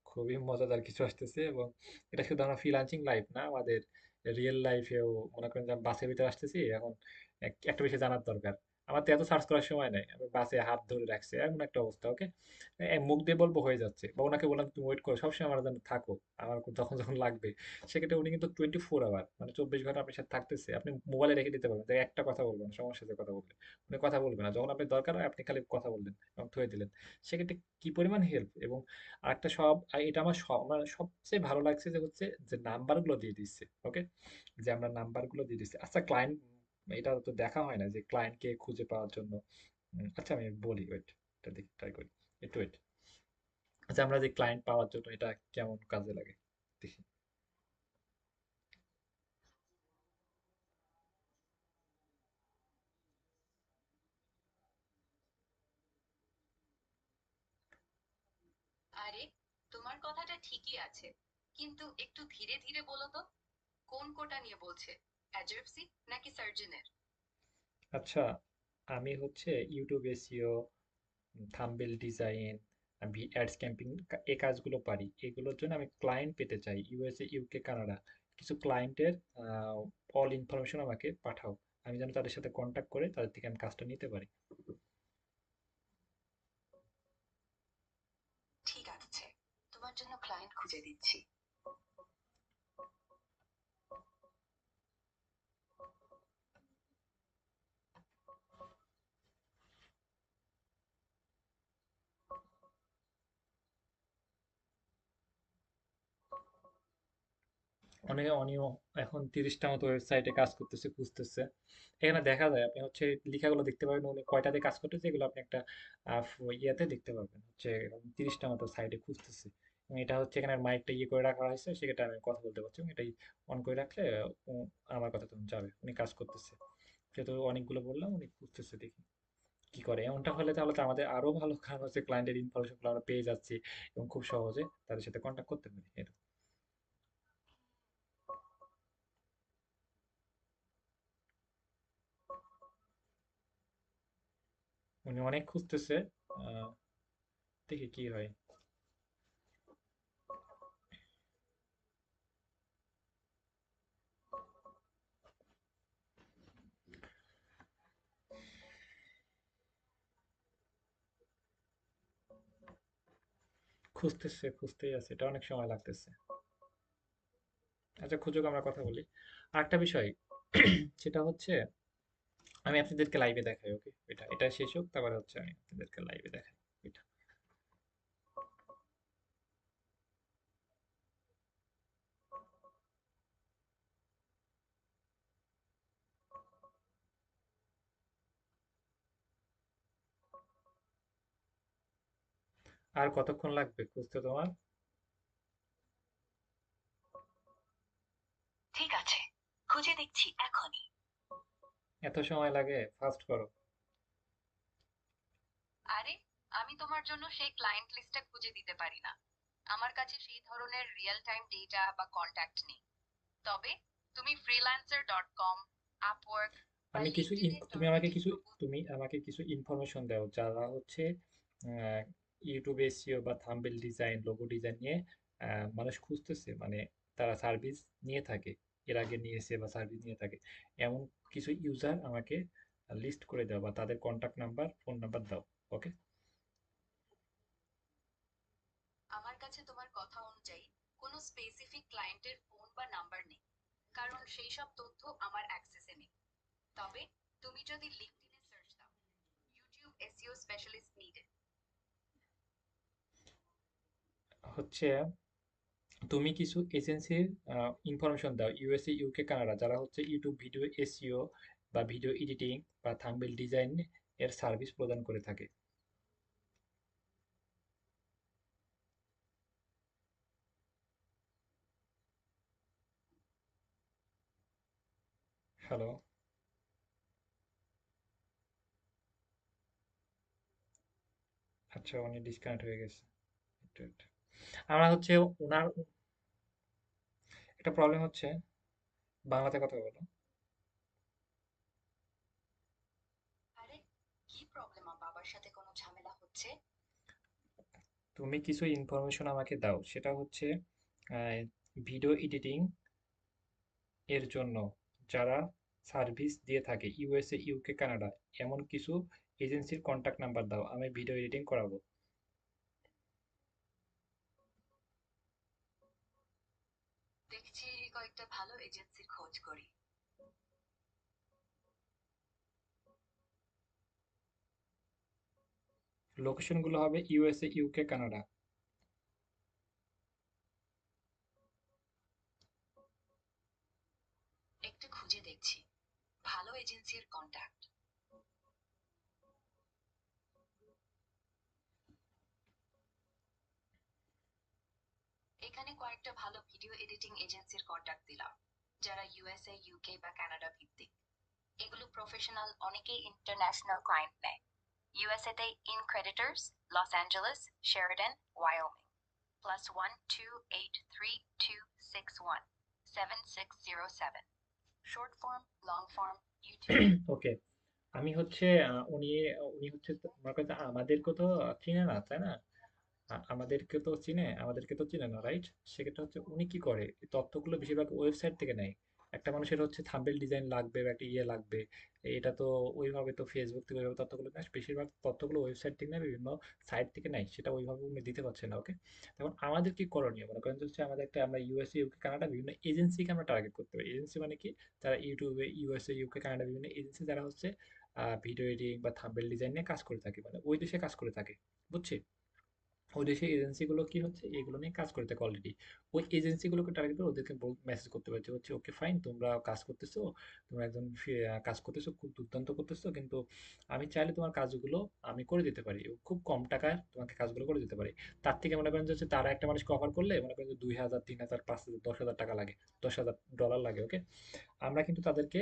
খুবই মজাদার কিছু আসতেছে। এবং এটা শুধু আমরা ফ্রিল্যান্সিং লাইফ না, আমাদের রিয়েল লাইফেও মনে করেন যে আমি বাসের ভিতরে আসতেছি এখন, একটা বিষয় জানার দরকার, আমার তো এত সার্চ করার সময় নাই, আমি বাসে হাত ধরে রাখছি এমন একটা অবস্থা। ওকে, মুখ দিয়ে বলবো হয়ে যাচ্ছে, বা ওনাকে বললাম তুমি ওয়েট করো, সবসময় আমার জন্য থাকো, আমার যখন যখন লাগবে। সেক্ষেত্রে উনি কিন্তু 24 আওয়ার, মানে 24 ঘন্টা আপনার সাথে থাকতেছে, আপনি মোবাইলে রেখে দিতে পারবেন, তাই একটা কথা বলবেন, সমস্যা হচ্ছে কথা বললে উনি কথা বলবেন না, যখন আপনার দরকার হয় আপনি খালি কথা বললেন এবং থুয়ে দিলেন। সেক্ষেত্রে কি পরিমাণ হেল্প। এবং আরেকটা এটা আমার আমার সবচেয়ে ভালো লাগছে যে হচ্ছে যে নাম্বারগুলো দিয়ে দিচ্ছে। ওকে, যে আমরা নাম্বারগুলো দিয়ে দিচ্ছি। আচ্ছা, ক্লায়েন্ট, এটা তো দেখা হয় না যে ক্লায়েন্টকে খুঁজে পাওয়ার জন্য। আচ্ছা আমি বলি, ওয়েট, এটা দেখি ট্রাই করি, একটু ওয়েট। আচ্ছা, আমরা যে ক্লায়েন্ট পাওয়ার জন্য এটা কেমন কাজে লাগে দেখি। আরে, তোমার কথাটা ঠিকই আছে, কিন্তু একটু ধীরে ধীরে বলো তো, কোন কোটা নিয়ে বলছে? অ্যাজারসি নাকি সার্জনের? আচ্ছা, আমি হচ্ছে ইউটিউব এসইও, থাম্বনেল ডিজাইন, আমি অ্যাডস ক্যাম্পিং, এই কাজগুলো পারি। এগুলোর জন্য আমি ক্লায়েন্ট পেতে চাই, ইউএসএ, ইউকে, কানাডা। কিছু ক্লায়েন্টের অল ইনফরমেশন আমাকে পাঠাও, আমি যেন তাদের সাথে কন্ট্যাক্ট করে তাদের থেকে আমি কাজটা নিতে পারি। ঠিক আছে, তোমার জন্য ক্লায়েন্ট খুঁজে দিচ্ছি। অনেকে অনিও এখন 30টা মতো ওয়েবসাইটে কাজ করতেছে, খুঁজতেছে। এখানে দেখা যায়, আপনি হচ্ছে লেখাগুলো দেখতে পাবেন উনি কয়টাতে কাজ করতেছে, এগুলো আপনি একটা ইয়েতে দেখতে পারবেন, হচ্ছে 30টা মতো সাইটে খুঁজতেছে। এবং এটা হচ্ছে এখানে মাইকটা ইয়ে করে রাখা হয়েছে, সেটা আমি কথা বলতে পারছি, এবং এটাই অন করে রাখলে আমার কথা তখন যাবে, উনি কাজ করতেছে। যেহেতু অনেকগুলো বললাম, উনি খুঁজতেছে, দেখি কি করে। এমনটা হলে তাহলে তো আমাদের আরো ভালো, কারণ হচ্ছে ক্লায়েন্টের ইনফরমেশন আমরা পেয়ে যাচ্ছি এবং খুব সহজে তাদের সাথে কন্ট্যাক্ট করতে পারি। এটা উনি অনেক খুঁজতেছে, আহ, দেখি কি হয়। খুঁজতেই আছে, এটা অনেক সময় লাগতেছে। আচ্ছা, খুঁজুক, আমরা কথা বলি। আরেকটা বিষয় সেটা হচ্ছে, আমি আপনাদেরকে লাইভে দেখাই। ওকে, এটা শেষ হোক, তারপরে হচ্ছে আমি আপনাদেরকে লাইভে দেখাই এটা। আর কতক্ষণ লাগবে খুঁজতে তোমার? ঠিক আছে, খুঁজে দেখছি এখনই। এত সময় লাগে, ফাস্ট করো। আরে, আমি তোমার জন্য সেই ক্লায়েন্ট লিস্টটা খুঁজে দিতে পারি না। আমার কাছে সেই ধরনের রিয়েল টাইম ডেটা বা কন্ট্যাক্ট নেই। তবে তুমি freelancer.com, আপওয়ার্ক বা আমি কিছু লিঙ্কডইনে তুমি টার্গেটেড আমাকে কিছু প্রপোজাল। তুমি আমাকে কিছু ইনফরমেশন দাও যারা হচ্ছে ইউটিউব এসইও বা থাম্বনেল ডিজাইন লোগো ডিজাইন নিয়ে মানুষ খুঁজতেছে, মানে তারা সার্ভিস নিয়ে থাকে, এর আগে নিয়েছে বা সার্ভিস নিয়ে থাকে, এমন কিছু ইউজার আমাকে লিস্ট করে দাও বা তাদের কন্টাক্ট নাম্বার ফোন নাম্বার দাও। ওকে। আমার কাছে তোমার কথা অনুযায়ী কোনো স্পেসিফিক ক্লায়েন্টের ফোন বা নাম্বার নেই, কারণ সেই সব তথ্য আমার অ্যাক্সেসে নেই। তবে তুমি যদি লিঙ্কডইনে সার্চ দাও, ইউটিউব এসইও স্পেশালিস্ট নিডেড। হচ্ছে তুমি কিছু এজেন্সির ইনফরমেশন দাও ইউএসএ ইউকে কানাডা যারা হচ্ছে ইউটিউব ভিডিও এসইও বা ভিডিও এডিটিং বা থাম্বনেল ডিজাইন এর সার্ভিস প্রদান করে থাকে। হ্যালো। আচ্ছা, উনি ডিসকানেক্ট হয়ে গেছে। একটু একটু। আমরা হচ্ছে ওনার একটা প্রবলেম হচ্ছে, বাংলাতে কথা বলো। আরে, কি প্রবলেম? বাবার সাথে কোনো ঝামেলা হচ্ছে? তুমি কিছু ইনফরমেশন আমাকে দাও, সেটা হচ্ছে ভিডিও এডিটিং এর জন্য যারা সার্ভিস দিয়ে থাকে ইউএসএ ইউকে কানাডা, এমন কিছু এজেন্সির কন্ট্যাক্ট নাম্বার দাও, আমি ভিডিও এডিটিং করাবো। দেখছি কয়েকটা ভালো এজেন্সির খোঁজ করি। লোকেশনগুলো হবে ইউএসএ ইউকে কানাডা। একটু খুঁজে দেখছি ভালো এজেন্সির কন্ট্যাক্ট। এখানে কয়েকটা ভালো ভিডিও এডিটিং এজেন্সির কন্ট্যাক্ট দিলাম, যারা ইউএসএ, ইউকে বা কানাডা ভিত্তিক। এগুলো প্রফেশনাল, অনেকেই ইন্টারন্যাশনাল ক্লায়েন্ট নেয়। ইউএসএ তে ইনক্রেডিটরস, Los Angeles, Sheridan, Wyoming. +12832617607। Short form, long form, YouTube. Okay. আমি হচ্ছে উনি উনি হচ্ছে মনে করেন যে আমাদেরকে তো চিনে না, তাই না? আমাদেরকে তো চিনে না, রাইট? সেক্ষেত্রে হচ্ছে উনি কি করে, এই তথ্যগুলো বেশিরভাগ ওয়েবসাইট থেকে নেয়। একটা মানুষের হচ্ছে থাম্বনেল ডিজাইন লাগবে বা একটা ইয়ে লাগবে, এটা তো ওইভাবে তো ফেসবুক থেকে ওইভাবে তথ্যগুলো নেয়, বেশিরভাগ তথ্যগুলো ওয়েবসাইট থেকে নেয়, বিভিন্ন সাইট থেকে নেয়, সেটা ওইভাবে উনি দিতে পারছে না। ওকে। তখন আমাদের কি করণীয়, মনে করেন যে হচ্ছে আমাদের একটা, আমরা ইউএসএ ইউকে কানাডা বিভিন্ন এজেন্সিকে আমরা টার্গেট করতে পারি। এজেন্সি মানে কি, তারা ইউটিউবে ইউএসএ ইউকে কানাডা বিভিন্ন এজেন্সি যারা হচ্ছে ভিডিও এডিটিং বা থাম্বনেল ডিজাইন নিয়ে কাজ করে থাকে, মানে ওই দেশে কাজ করে থাকে, বুঝছি। ওই দেশের এজেন্সিগুলো কি হচ্ছে এগুলো নিয়ে কাজ করে থাকে অলরেডি। ওই এজেন্সিগুলোকে টার্গেট করে ওদেরকে মেসেজ করতে পারছে হচ্ছে ওকে ফাইন, তোমরা কাজ করতেছো, তোমরা একজন কাজ করতেছো, খুব দুর্দান্ত করতেছো, কিন্তু আমি চাইলে তোমার কাজগুলো আমি করে দিতে পারি, খুব কম টাকায় তোমাকে কাজগুলো করে দিতে পারি। তার থেকে মনে করেন যে হচ্ছে তারা একটা মানুষকে অফার করলে মনে করেন যে 2000 3000 5000 10,000 টাকা লাগে, $10,000 লাগে। ওকে। আমরা কিন্তু তাদেরকে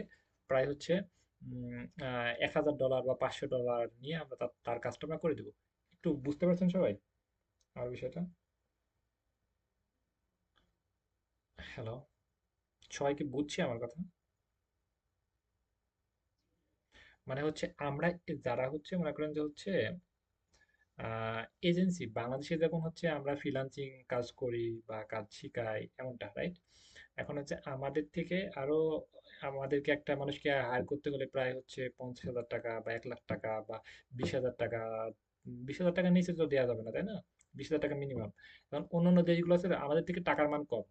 প্রায় হচ্ছে $1,000 বা $500 নিয়ে আমরা তার কাজটা আমরা করে দেবো। একটু বুঝতে পারছেন সবাই আমার বিষয়টা? হ্যালো। সবাই কি বুঝছি আমার কথা? মানে হচ্ছে আমরা যারা হচ্ছে মনে করেন যে হচ্ছে এজেন্সি বাংলাদেশে যখন হচ্ছে আমরা ফ্রিল্যান্সিং কাজ করি বা কাজ শিখাই এমনটা, রাইট? এখন হচ্ছে আমাদের থেকে আরো, আমাদেরকে একটা মানুষকে হায়ার করতে গেলে প্রায় হচ্ছে 50,000 টাকা বা 1 লাখ টাকা বা 20,000 টাকা, 20,000 টাকার নিচে তো দেওয়া যাবে না, তাই না? 20,000 টাকা মিনিমাম। কারণ অন্যান্য দেশগুলো আছে আমাদের থেকে টাকার মান কম,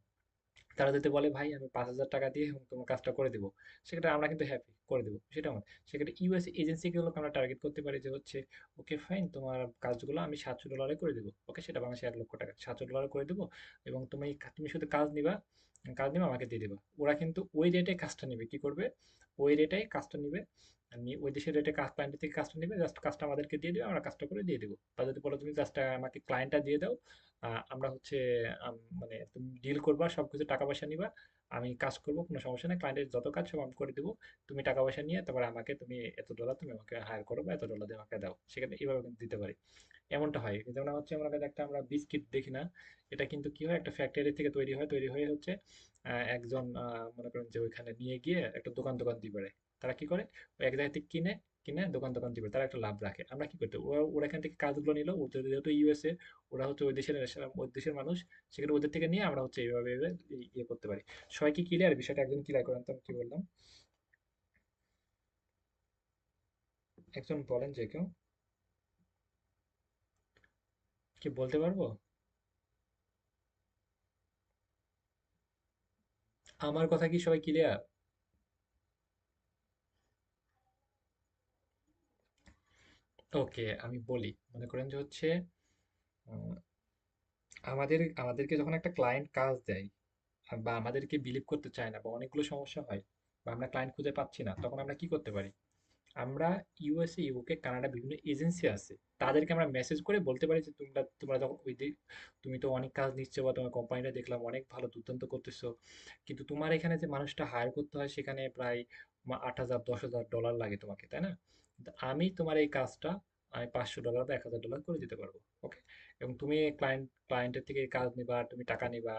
তারা যদি বলে ভাই আমি 5,000 টাকা দিয়ে এবং তোমার কাজটা করে দেবো, সেক্ষেত্রে আমরা কিন্তু হ্যাপি করে দেবো, সেটা আমার। সেক্ষেত্রে ইউএস এজেন্সিগুলোকে আমরা টার্গেট করতে পারি যে হচ্ছে ওকে ফাইন, তোমার কাজগুলো আমি $700 করে দেবো। ওকে, সেটা বাংলাদেশে 1 লক্ষ টাকা, $700 করে দেবো, এবং তুমি শুধু কাজ নিবা আমাকে দিয়ে দেবা। ওরা কিন্তু ওই রেটে কাজটা নেবে, কি করবে, ওই রেটেই কাজটা নিবে, ওই দেশের রেটে কাজ ক্লায়েন্টের থেকে কাজটা নিবে, জাস্ট কাজটা আমাদেরকে দিয়ে দেবে, আমরা কাজটা করে দিয়ে দেবো। বা যদি বলো তুমি জাস্ট আমাকে ক্লায়েন্টটা দিয়ে দাও, আমরা হচ্ছে মানে তুমি ডিল করবা, সবকিছু টাকা পয়সা নিবা, আমি কাজ করব, কোনো সমস্যা নেই, ক্লায়েন্টের যত কাজ সব আমি করে দিব, তুমি টাকা পয়সা নিয়ে তারপরে আমাকে তুমি এত ডলার তুমি আমাকে হায়ার করো বা এত ডলার দিয়ে আমাকে দাও, সেখানে এইভাবে কিন্তু দিতে পারি। এমনটা হয় যেমন হচ্ছে আমরা একটা আমরা বিস্কিট দেখি না, এটা কিন্তু কি হয়, একটা ফ্যাক্টরি থেকে তৈরি হয়, তৈরি হয়ে হচ্ছে একজন মনে করেন যে ওইখানে নিয়ে গিয়ে একটা দোকান দোকান দিয়ে বেড়ায়। তারা কি করে, ওই এক জায়গা থেকে কিনে কিনে দোকান দোকান দিবে, তারা একটা লাভ রাখে। আমরা কি করতে, ওরা ওরা এখান থেকে কাজগুলো নিল, ওদের যেহেতু ইউএসএ, ওরা হচ্ছে ওই দেশের মানুষ, সেখানে ওদের থেকে নিয়ে আমরা হচ্ছে এইভাবে এইভাবে ইয়ে করতে পারি। সবাই কি ক্লিয়ার বিষয়টা? একজন ক্লিয়ার করেন তো আমি কি বললাম, একজন বলেন যে কেউ কি বলতে পারবো? আমার কথা কি সবাই ক্লিয়ার? ওকে, আমি বলি, মনে করেন যে হচ্ছে উম, আমাদেরকে যখন একটা ক্লায়েন্ট কাজ দেয় বা আমাদেরকে বিলিভ করতে চায় না বা অনেকগুলো সমস্যা হয় বা আমরা ক্লায়েন্ট খুঁজে পাচ্ছি না, তখন আমরা কি করতে পারি, আমরা ইউএসএ, ইউকে, কানাডা বিভিন্ন এজেন্সি আছে, তাদেরকে আমরা মেসেজ করে বলতে পারি যে তোমরা তোমরা যখন তুমি তো অনেক কাজ নিচ্ছ বা তোমার কোম্পানিটা দেখলাম অনেক ভালো দুর্দান্ত করতেছো, কিন্তু তোমার এখানে যে মানুষটা হায়ার করতে হয় সেখানে প্রায় 8,000 10,000 ডলার লাগে তোমাকে, তাই না? কিন্তু আমি তোমার এই কাজটা আমি $500 বা $1,000 করে দিতে পারবো। ওকে, এবং তুমি ক্লায়েন্টের থেকে কাজ নিবা, তুমি টাকা নিবা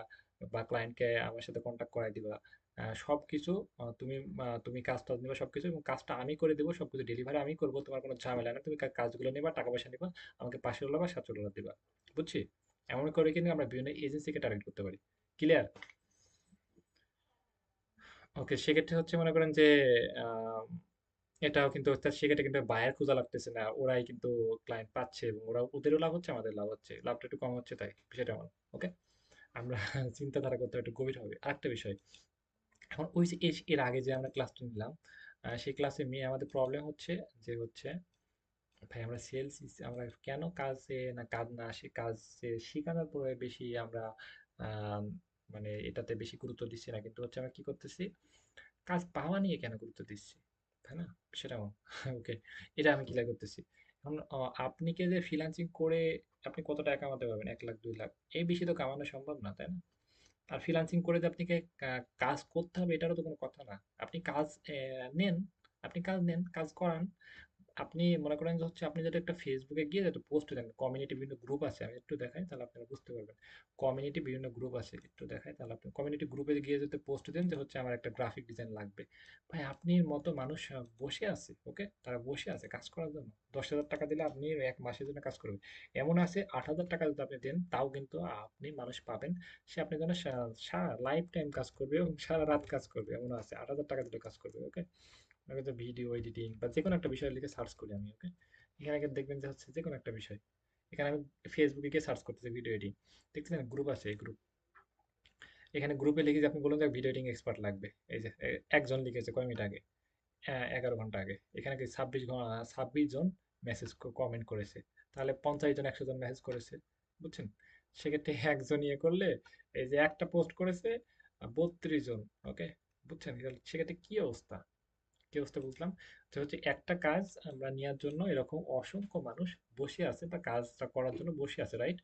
বা ক্লায়েন্টকে আমার সাথে কন্ট্যাক্ট করাই দিবা, সবকিছু তুমি কাজটা নিবা সবকিছু, এবং কাজটা আমি করে দেবো, সবকিছু ডেলিভারি আমি করবো, তোমার কোনো ঝামেলা না, তুমি কাজগুলো নিবা, টাকা পয়সা নিবা, আমাকে $500 বা $700 দিবা। বুঝছি? এমন করে কিন্তু আমরা বিভিন্ন এজেন্সিকে টার্গেট করতে পারি। ক্লিয়ার? ওকে, সেক্ষেত্রে হচ্ছে মনে করেন যে আম, এটাও কিন্তু সেক্ষেত্রে কিন্তু বায়ার খোঁজা লাগতেছে না, ওরাই কিন্তু ক্লায়েন্ট পাচ্ছে এবং ওরা ওদেরও লাভ হচ্ছে, আমাদের লাভ হচ্ছে, লাভটা একটু কম হচ্ছে, তাই বিষয়টা এমন। ওকে, আমরা চিন্তাধারা করতে একটু গভীর হবে। আরেকটা বিষয়, এখন ওই যে এর আগে যে আমরা ক্লাসটা নিলাম, সেই ক্লাসে মেয়ে আমাদের প্রবলেম হচ্ছে যে হচ্ছে ভাই আমরা সেলস, আমরা কেন কাজে না কাজ না আসে, কাজে শেখানোর পরে বেশি আমরা আম, মানে এটাতে বেশি গুরুত্ব দিচ্ছি না, কিন্তু হচ্ছে আমরা কি করতেছি, কাজ পাওয়া নিয়ে কেন গুরুত্ব দিচ্ছি, তাই না? সেটা ওকে, এটা আমি ক্লিয়ার করতেছি। এখন আপনি কে যে ফ্রিল্যান্সিং করে আপনি কত টাকা কামাতে পারবেন, 1 লাখ 2 লাখ, এই বেশি তো কামানো সম্ভব না, তাই না? আর ফ্রিল্যান্সিং করে যে আপনাকে কাজ করতে হবে এটারও তো কোনো কথা না। আপনি কাজ নেন, আপনি কাজ নেন, কাজ করান। আপনি মনে করেন যে হচ্ছে আপনি যদি একটা ফেসবুকে গিয়ে একটা পোস্ট দেন, কমিউনিটি বিভিন্ন গ্রুপ আছে, আমি একটু দেখাই তাহলে আপনারা বুঝতে পারবেন। কমিউনিটি বিভিন্ন গ্রুপ আছে, একটু দেখাই তাহলে আপনি কমিউনিটি গ্রুপে গিয়ে যদি পোস্ট দেন যে হচ্ছে আমার একটা গ্রাফিক ডিজাইন লাগবে, ভাই আপনির মতো মানুষ বসে আছে, ওকে, তারা বসে আছে কাজ করার জন্য। 10,000 টাকা দিলে আপনি 1 মাসের জন্য কাজ করবেন। এমন আছে 8,000 টাকা যদি আপনি দেন তাও কিন্তু আপনি মানুষ পাবেন, সে আপনার জন্য সারা লাইফ টাইম কাজ করবে এবং সারা রাত কাজ করবে, এমন আছে 8,000 টাকা দিলে কাজ করবে। ওকে, আমি তো ভিডিও এডিটিং বা যে কোনো একটা বিষয় লিখে সার্চ করি আমি। ওকে, এখানে গিয়ে দেখবেন যে হচ্ছে যে কোনো একটা বিষয়, এখানে আমি ফেসবুকে গিয়ে সার্চ করতেছি ভিডিও এডিটিং, দেখতেছেন গ্রুপ আছে, এই গ্রুপ, এখানে গ্রুপে লিখে যে আপনি বলুন যে ভিডিও এডিটিং এক্সপার্ট লাগবে, এই যে একজন লিখেছে কয় মিনিট আগে, 11 ঘন্টা আগে, এখানে কি 26 জন মেসেজ কমেন্ট করেছে, তাহলে 50 জন 100 জন মেসেজ করেছে, বুঝছেন? সেক্ষেত্রে একজন ইয়ে করলে, এই যে একটা পোস্ট করেছে 32 জন। ওকে, বুঝছেন সেক্ষেত্রে কি অবস্থা, কি অবস্থা বুঝলাম, যে হচ্ছে একটা কাজ আমরা নেওয়ার জন্য এরকম অসংখ্য মানুষ বসে আছে বা কাজটা করার জন্য বসে আছে, রাইট?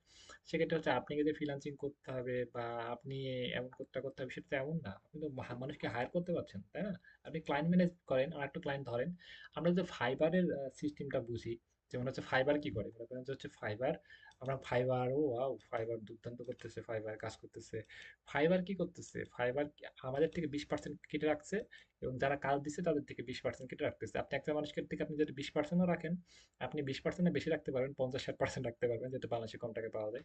সেক্ষেত্রে হচ্ছে আপনি যদি ফ্রিল্যান্সিং করতে হবে বা আপনি এমন করতে হবে সেটা তো এমন না, আপনি তো মানুষকে হায়ার করতে পারছেন, তাই না? আপনি ক্লায়েন্ট ম্যানেজ করেন আর একটা ক্লায়েন্ট ধরেন। আমরা যে ফাইবারের সিস্টেমটা বুঝি, যেমন হচ্ছে ফাইবার কি করে, মনে করেন যে হচ্ছে ফাইবার, আমরা ফাইবার, ও ওয়াও ফাইবার দুর্দান্ত করতেছে, ফাইবার কাজ করতেছে। ফাইবার কি করতেছে, ফাইবার আমাদের থেকে 20% কেটে রাখছে এবং যারা কাজ দিচ্ছে তাদের থেকে 20% কেটে রাখতেছে। আপনি একটা মানুষের থেকে আপনি যদি 20%ও রাখেন, আপনি 20%-এ বেশি রাখতে পারবেন, 50-60% রাখতে পারবেন, যেটা বাংলাদেশে কম টাকায় পাওয়া যায়।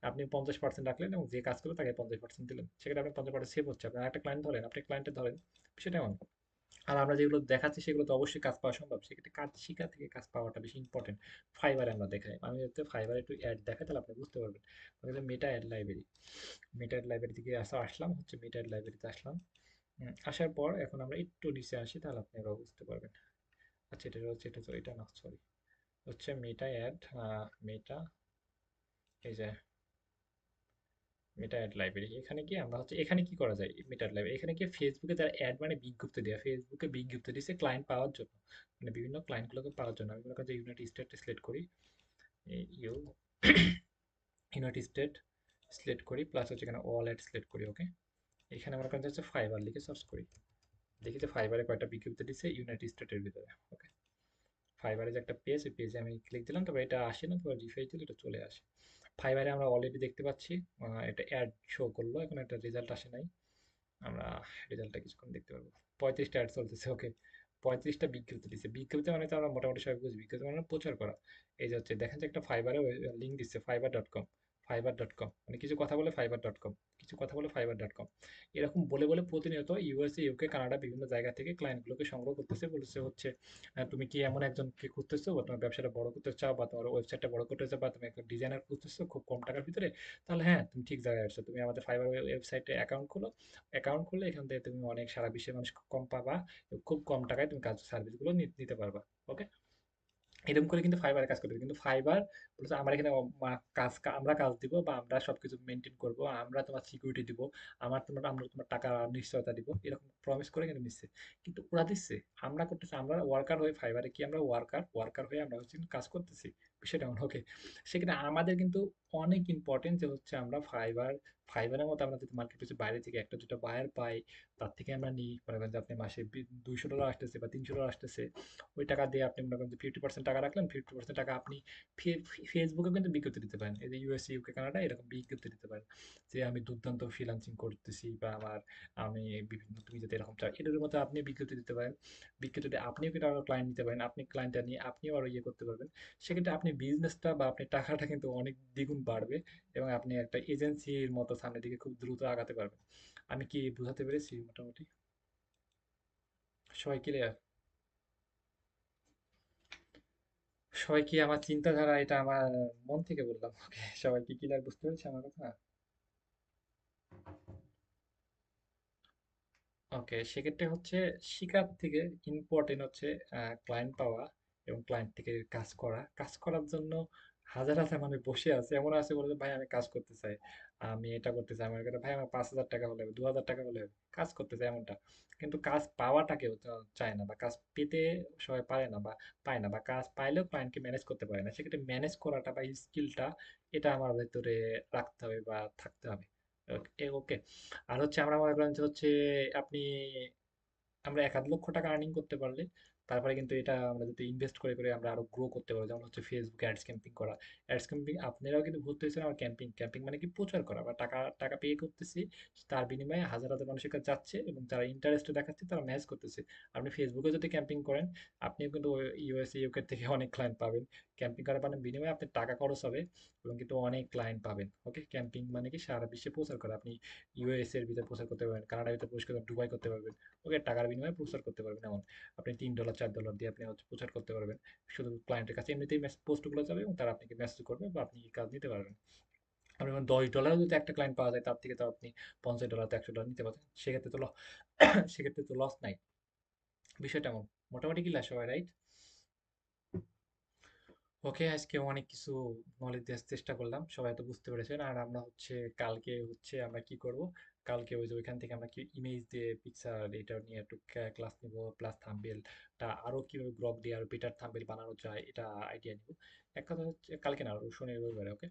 আপনি 50% রাখলেন এবং যে কাজ করলো তাকে 50% দিলেন, সেক্ষেত্রে আপনি 50% সেভ হচ্ছে। আপনার একটা ক্লায়েন্ট ধরেন, আপনি ক্লায়েন্টে ধরেন, সেটা এমন। আর আমরা যেগুলো দেখাচ্ছি সেগুলো তো অবশ্যই কাজ পাওয়া সম্ভব, সেক্ষেত্রে কাজ শিখা থেকে কাজ পাওয়াটা বেশি ইম্পর্টেন্ট। ফাইবারে আমরা দেখাই, আমি যাতে ফাইবারে একটু অ্যাড দেখাই তাহলে আপনি বুঝতে পারবেন। মেটা অ্যাড লাইব্রেরি, মেটা অ্যাড লাইব্রেরি থেকে আসলাম, হচ্ছে মেটা অ্যাড লাইব্রেরিতে আসলাম। আসার পর এখন আমরা একটু নিচে আসি তাহলে আপনারা বুঝতে পারবেন। আচ্ছা, এটা হচ্ছে, এটা তো এটা না, সরি, হচ্ছে মেটা অ্যাড, মেটা, এই যে মেটা অ্যাড লাইব্রেরি, এখানে গিয়ে আমরা হচ্ছে এখানে কি করা যায়, মেটা অ্যাড লাইব্রেরি এখানে গিয়ে ফেসবুকে যারা অ্যাড মানে বিজ্ঞপ্তি দেওয়া, ফেসবুকে বিজ্ঞপ্তি দিচ্ছে ক্লায়েন্ট পাওয়ার জন্য, মানে বিভিন্ন ক্লায়েন্টগুলোকে পাওয়ার জন্য। আমি মনে করি যে ইউনাইটেড স্টেট সিলেক্ট করি, ইউ ইউনাইটেড স্টেট সিলেক্ট করি, প্লাস হচ্ছে এখানে অল অ্যাড সিলেক্ট করি। ওকে, এখানে মনে করেন যে হচ্ছে ফাইবার লিখে সার্চ করি, দেখি যে ফাইবারে কয়টা বিজ্ঞপ্তি দিচ্ছে ইউনাইটেড স্টেটের ভিতরে। ওকে, ফাইবারে যে একটা পেজ, এই পেজে আমি ক্লিক দিলাম, তবে এটা আসে না, তবে রিফ্রেশ দিলে এটা চলে আসে। ফাইবারে আমরা অলরেডি দেখতে পাচ্ছি এটা অ্যাড শো করলো, এখন একটা রেজাল্ট আসে নাই। আমরা রেজাল্টটা কিছুক্ষণ দেখতে পারবো। 35টা অ্যাড চলতেছে। ওকে, 35টা বিজ্ঞপ্তি দিচ্ছে। বিজ্ঞপ্তি মানে তো আমরা মোটামুটি সবাই বুঝি, বিজ্ঞপ্তি মানে প্রচার করা। এই যে হচ্ছে দেখেন যে একটা ফাইবারে লিঙ্ক দিচ্ছে, ফাইবার.com, ফাইবার.com মানে কিছু কথা বলে ফাইবার.com, কিছু কথা বলে ফাইবার.com, এরকম বলে বলে প্রতিনিয়ত ইউএসএ, ইউকে, কানাডা বিভিন্ন জায়গা থেকে ক্লায়েন্টগুলোকে সংগ্রহ করতেছে। বলছে হচ্ছে তুমি কি এমন একজনকে খুঁজতেছো, বা তোমার ব্যবসাটা বড় করতে চাও, বা তোমার ওয়েবসাইটটা বড় করতে চাও, বা তুমি একটা ডিজাইনার খুঁজতেছো খুব কম টাকার ভিতরে, তাহলে হ্যাঁ তুমি ঠিক জায়গায় আসছো। তুমি আমাদের ফাইবার ওয়েবসাইটে অ্যাকাউন্ট খোলো, অ্যাকাউন্ট করলে এখান থেকে তুমি অনেক সারা বিশ্বের মানুষ কম পাবা, খুব কম টাকায় তুমি কাজ সার্ভিসগুলো নিতে পারবা। ওকে, এরকম করে কিন্তু ফাইবার কাজ করতে হবে। কিন্তু ফাইবার বলছে আমরা এখানে আমরা কাজ দিব, বা আমরা সবকিছু মেনটেন করব, আমরা তোমার সিকিউরিটি দিব, আমরা তোমার টাকা নিশ্চয়তা দিব, এরকম প্রমিস করে কিন্তু নিচ্ছে। কিন্তু ওরা দিচ্ছে, আমরা করতেছি, আমরা ওয়ার্কার হয়ে ফাইবারে কি আমরা ওয়ার্কার হয়ে আমরা হচ্ছে কিন্তু কাজ করতেছি, বিষয়টা এমন। ওকে, সেখানে আমাদের কিন্তু অনেক ইম্পর্টেন্ট যে হচ্ছে আমরা ফাইবারের মতো আমরা যদি মার্কেট প্লেসের বাইরে থেকে একটা দুটো বায়ার পাই, তার থেকে আমরা নিই। মনে করেন যে আপনি মাসে $200 আসতেছে বা $300 আসতেছে, ওই টাকা দিয়ে আপনি মনে করেন যে 50% টাকা রাখলেন, 50% টাকা আপনি ফেসবুকে কিন্তু বিজ্ঞপ্তি দিতে পারেন। এই যে ইউএসএ, ইউকে, কানাডা এরকম বিজ্ঞপ্তি দিতে পারেন যে আমি দুর্দান্ত ফ্রিল্যান্সিং করতেছি, বা আমি বিভিন্ন, তুমি যদি এরকম চাও এটার মধ্যে আপনি বিজ্ঞপ্তি দিতে পারেন। বিজ্ঞপ্তিতে আপনিও কিন্তু আরো ক্লায়েন্ট নিতে পারেন, আপনি ক্লায়েন্টটা নিয়ে আপনিও আরো ইয়ে করতে পারবেন। সেক্ষেত্রে আপনি বিজনেসটা বা আপনি টাকাটা কিন্তু অনেক দ্বিগুণ বাড়বে, এবং আপনি একটা এজেন্সির মতো সামনের দিকে খুব দ্রুত আগাতে পারবেন। আমি কি বুঝাতে পেরেছি মোটামুটি? সবাই ক্লিয়ার? সবাই কি আমার চিন্তাধারা, এটা আমার মন থেকে বললাম। ওকে, সবাই কি ক্লিয়ার, বুঝতে পেরেছে আমার কথা? ওকে, সেক্ষেত্রে হচ্ছে শিকার থেকে ইম্পর্টেন্ট হচ্ছে ক্লায়েন্ট পাওয়া, এবং ক্লায়েন্ট থেকে কাজ করার জন্য হাজার হাজার মানুষ বসে আছে, এমন আছে বলে যে, ভাই আমি কাজ করতে চাই, আমি এটা করতে চাই, আমার কাছে ভাই আমার 5,000 টাকা হলে হবে, 2,000 টাকা হলে হবে, কাজ করতে চাই এমনটা। কিন্তু কাজ পাওয়াটা কেউ চায় না, বা কাজ পেতে সবাই পারে না, বা পায় না, বা কাজ পাইলেও ক্লায়েন্টকে ম্যানেজ করতে পারে না। সেক্ষেত্রে ম্যানেজ করাটা বা স্কিলটা, এটা আমার ভেতরে রাখতে হবে বা থাকতে হবে। ওকে ওকে। আর হচ্ছে আমরা মনে করেন যে হচ্ছে আপনি, আমরা 1,00,000 টাকা আর্নিং করতে পারলে, তারপরে কিন্তু এটা আমরা যদি ইনভেস্ট করে করে আমরা আরো গ্রো করতে পারবো। যেমন হচ্ছে ফেসবুকে অ্যাডস ক্যাম্পিং করা। অ্যাডস ক্যাম্পিং আপনারাও কিন্তু ভর্তি হয়েছেন আমার ক্যাম্পিং। ক্যাম্পিং মানে কি প্রচার করা, বা টাকা টাকা পে করতেছি, তার বিনিময়ে হাজার হাজার মানুষের কাছে যাচ্ছে, এবং যারা ইন্টারেস্ট দেখাচ্ছে তারা ম্যাচ করতেছে। আপনি ফেসবুকে যদি ক্যাম্পিং করেন, আপনিও কিন্তু ইউএসএ, ইউকে থেকে অনেক ক্লায়েন্ট পাবেন। ক্যাম্পিং করার মানে বিনিময়ে আপনার টাকা খরচ হবে, এবং কিন্তু অনেক ক্লায়েন্ট পাবেন। ওকে, ক্যাম্পিং মানে কি সারা বিশ্বে প্রচার করা। আপনি ইউএসএ এর ভিতরে প্রচার করতে পারবেন, কানাডার ভিতরে প্রচার করতে, দুবাই করতে পারবেন। ওকে, টাকার বিনিময়ে প্রচার করতে পারবেন এমন। আপনি $3 $4 দিয়ে আপনি হচ্ছে প্রচার করতে পারবেন। শুধু ক্লায়েন্টের কাছে এমনিতেই পোস্টগুলো যাবে, এবং তারা আপনাকে মেসেজ করবে, বা আপনি কাজ নিতে পারবেন। আপনি $10 যদি একটা ক্লায়েন্ট পাওয়া যায়, তার থেকে তো আপনি $50 তো $100 নিতে পারছেন। সেক্ষেত্রে তো সেক্ষেত্রে তো লস নাই। বিষয়টা এমন। মোটামুটি কি সবাই রাইট? ওকে, আজকে অনেক কিছু নলেজ দেওয়ার চেষ্টা করলাম, সবাই তো বুঝতে পেরেছেন। আর আমরা হচ্ছে কালকে হচ্ছে আমরা কি করব, কালকে ওই যে ওইখান থেকে আমরা কি ইমেজ দিয়ে পিকচার এটা নিয়ে একটু ক্লাস নিব, প্লাস থাম্বনেলটা আরো কিভাবে গ্রক দিয়ে আরো বেটার থাম্বনেল বানানো যায় এটা আইডিয়া নিব। এক কথা হচ্ছে কালকে না, শনি রবিবারে। ওকে,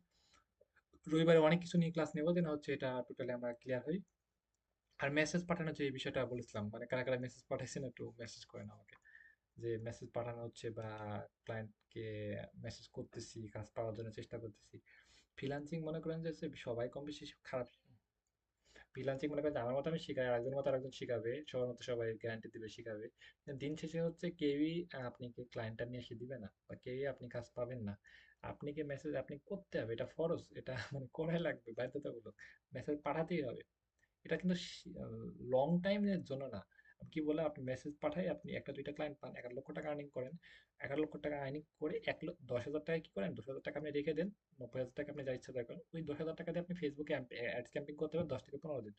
রবিবারে অনেক কিছু নিয়ে ক্লাস নেব, যেন হচ্ছে এটা টোটালি আমরা ক্লিয়ার হই। আর মেসেজ পাঠানোর যে এই বিষয়টা বলেছিলাম, মানে কারা কারা মেসেজ পাঠাইছেন একটু মেসেজ করেন আমাকে, যে মেসেজ পাঠানো হচ্ছে, বা ক্লায়েন্টকে মেসেজ করতেছি, কাজ পাওয়ার জন্য চেষ্টা করতেছি। ফ্রিল্যান্সিং মনে করেন যে সবাই কম বেশি খারাপ। ফ্রিল্যান্সিং মনে করেন যে আমার মতো আমি শিখাই, আরেকজনের মতো আরেকজন শিখাবে, সবার মতো সবাই গ্যারান্টি দিবে, শিখাবে। কিন্তু দিন শেষে হচ্ছে কেউই আপনাকে ক্লায়েন্টটা নিয়ে এসে দিবে না, বা কেউই আপনি কাজ পাবেন না। আপনি কি মেসেজ আপনি করতে হবে, এটা ফরজ, এটা মানে করাই লাগবে বাধ্যতামূলক। মেসেজ পাঠাতেই হবে। এটা কিন্তু লং টাইমের জন্য না। কি বলে, আপনি মেসেজ পাঠাই, আপনি একটা দুইটা ক্লায়েন্ট পান, 11,00,000 টাকা আর্নিং করেন। 11,00,000 টাকা আর্নিং করে 10,000 টাকা কি করেন, 10,000 টাকা আপনি রেখে দেন, 90,000 টাকা আপনি যা ইচ্ছা তাই করেন। ওই 10,000 টাকা দিয়ে আপনি ফেসবুকে অ্যাডস ক্যাম্পিং করতে পারেন 10 থেকে 15 দিন।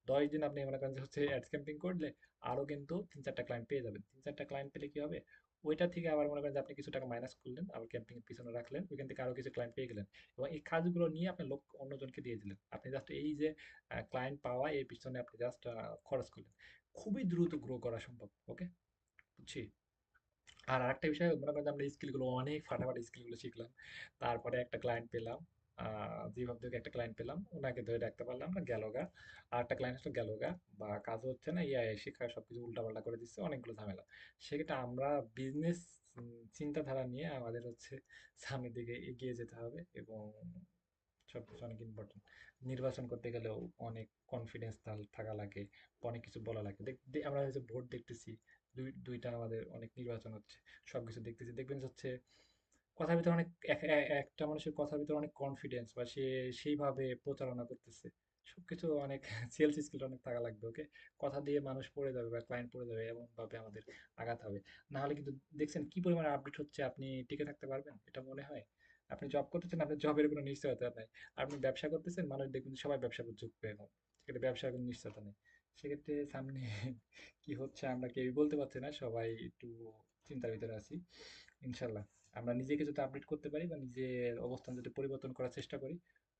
10 দিন আপনি মনে করেন যে হচ্ছে অ্যাডস ক্যাম্পিং করলে আরো কিন্তু 3-4টা ক্লায়েন্ট পেয়ে যাবেন। 3-4টা ক্লায়েন্ট পেলে কি হবে, ওইটা থেকে আবার মনে করেন যে আপনি কিছু টাকা মাইনাস করলেন, আবার ক্যাম্পিং এর পিছনে রাখলেন, ওইখান থেকে আরো কিছু ক্লায়েন্ট পেয়ে গেলেন, এবং এই কাজগুলো নিয়ে আপনি লোক অন্যজনকে দিয়ে দিলেন। আপনি জাস্ট এই যে ক্লায়েন্ট পাওয়া, এর পিছনে আপনি জাস্ট খরচ করলেন, খুবই দ্রুত গ্রো করা সম্ভব। ওকে, বুঝছি। আর আরেকটা বিষয়, মনে করেন যে আমরা স্কিলগুলো অনেক ফাটাফাটি স্কিলগুলো শিখলাম, তারপরে একটা ক্লায়েন্ট পেলাম, যেভাবে থেকে একটা ক্লায়েন্ট পেলাম, ওনাকে ধরে রাখতে পারলাম না, গেল গা। আর একটা ক্লায়েন্ট আসলে গেল গা, বা কাজ হচ্ছে না, ইয়া শিক্ষা সবকিছু উল্টাপাল্টা করে দিচ্ছে, অনেকগুলো ঝামেলা। সেক্ষেত্রে আমরা বিজনেস চিন্তাধারা নিয়ে আমাদের হচ্ছে সামনের দিকে এগিয়ে যেতে হবে, এবং সবকিছু অনেক ইম্পর্টেন্ট। নির্বাচন করতে গেলেও অনেক কনফিডেন্স থাকা লাগে, অনেক কিছু বলা লাগে। আমরা যে ভোট দেখতেছি, দুইটা আমাদের অনেক নির্বাচন হচ্ছে, সবকিছু দেখতেছি, দেখবেন যে হচ্ছে কথার ভিতরে অনেক একটা মানুষের কথার ভিতরে অনেক কনফিডেন্স, বা সে সেইভাবে প্রচারণা করতেছে, সবকিছু অনেক সেলস স্কিলটা অনেক থাকা লাগবে। ওকে, কথা দিয়ে মানুষ পড়ে যাবে বা ক্লায়েন্ট পড়ে যাবে, এমন ভাবে আমাদের আগাতে হবে। না হলে কিন্তু দেখছেন কি পরিমাণে আপডেট হচ্ছে, আপনি টিকে থাকতে পারবেন এটা মনে হয়? আপনি জব করতেছেন, আপনার জবের কোনো নিশ্চয়তা নাই। আপনি ব্যবসা করতেছেন, মানুষ দেখবেন যে সবাই ব্যবসা করছে এখন, সেক্ষেত্রে ব্যবসার কোনো নিশ্চয়তা নেই। সেক্ষেত্রে সামনে কি হচ্ছে আমরা কেউই বলতে পারছি না, সবাই একটু চিন্তার ভিতরে আছি। ইনশাল্লাহ আমরা নিজেকে যদি আপডেট করতে পারি বা নিজের অবস্থান যদি পরিবর্তন করার চেষ্টা করি,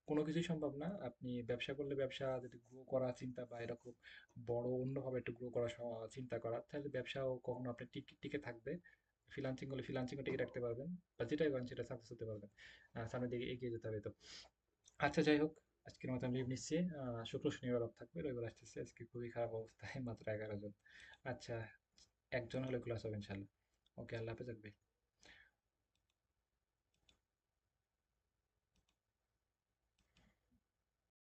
কোনো কিছুই সম্ভব না। আপনি ব্যবসা করলে, ব্যবসা যদি গ্রো করার চিন্তা বা এরকম বড় অন্যভাবে একটু গ্রো করার চিন্তা করা, তাহলে ব্যবসাও কখনো আপনি টিকে থাকবে। ফ্রিল্যান্সিং করলে ফ্রিল্যান্সিংও টিকে রাখতে পারবেন, বা যেটাই করেন সেটা সাকসেস হতে পারবেন। সামনের দিকে এগিয়ে যেতে হবে তো। আচ্ছা, যাই হোক, আজকের মতো আমি লিভ নিচ্ছি। শুক্র শনিবার অফ থাকবে, রবিবার আসতেছে। আজকে খুবই খারাপ অবস্থায়, মাত্র 11 জন। আচ্ছা, একজন হলে ক্লাস হবে ইনশাল্লাহ। ওকে, আল্লাহ হাফেজ, রাখবে।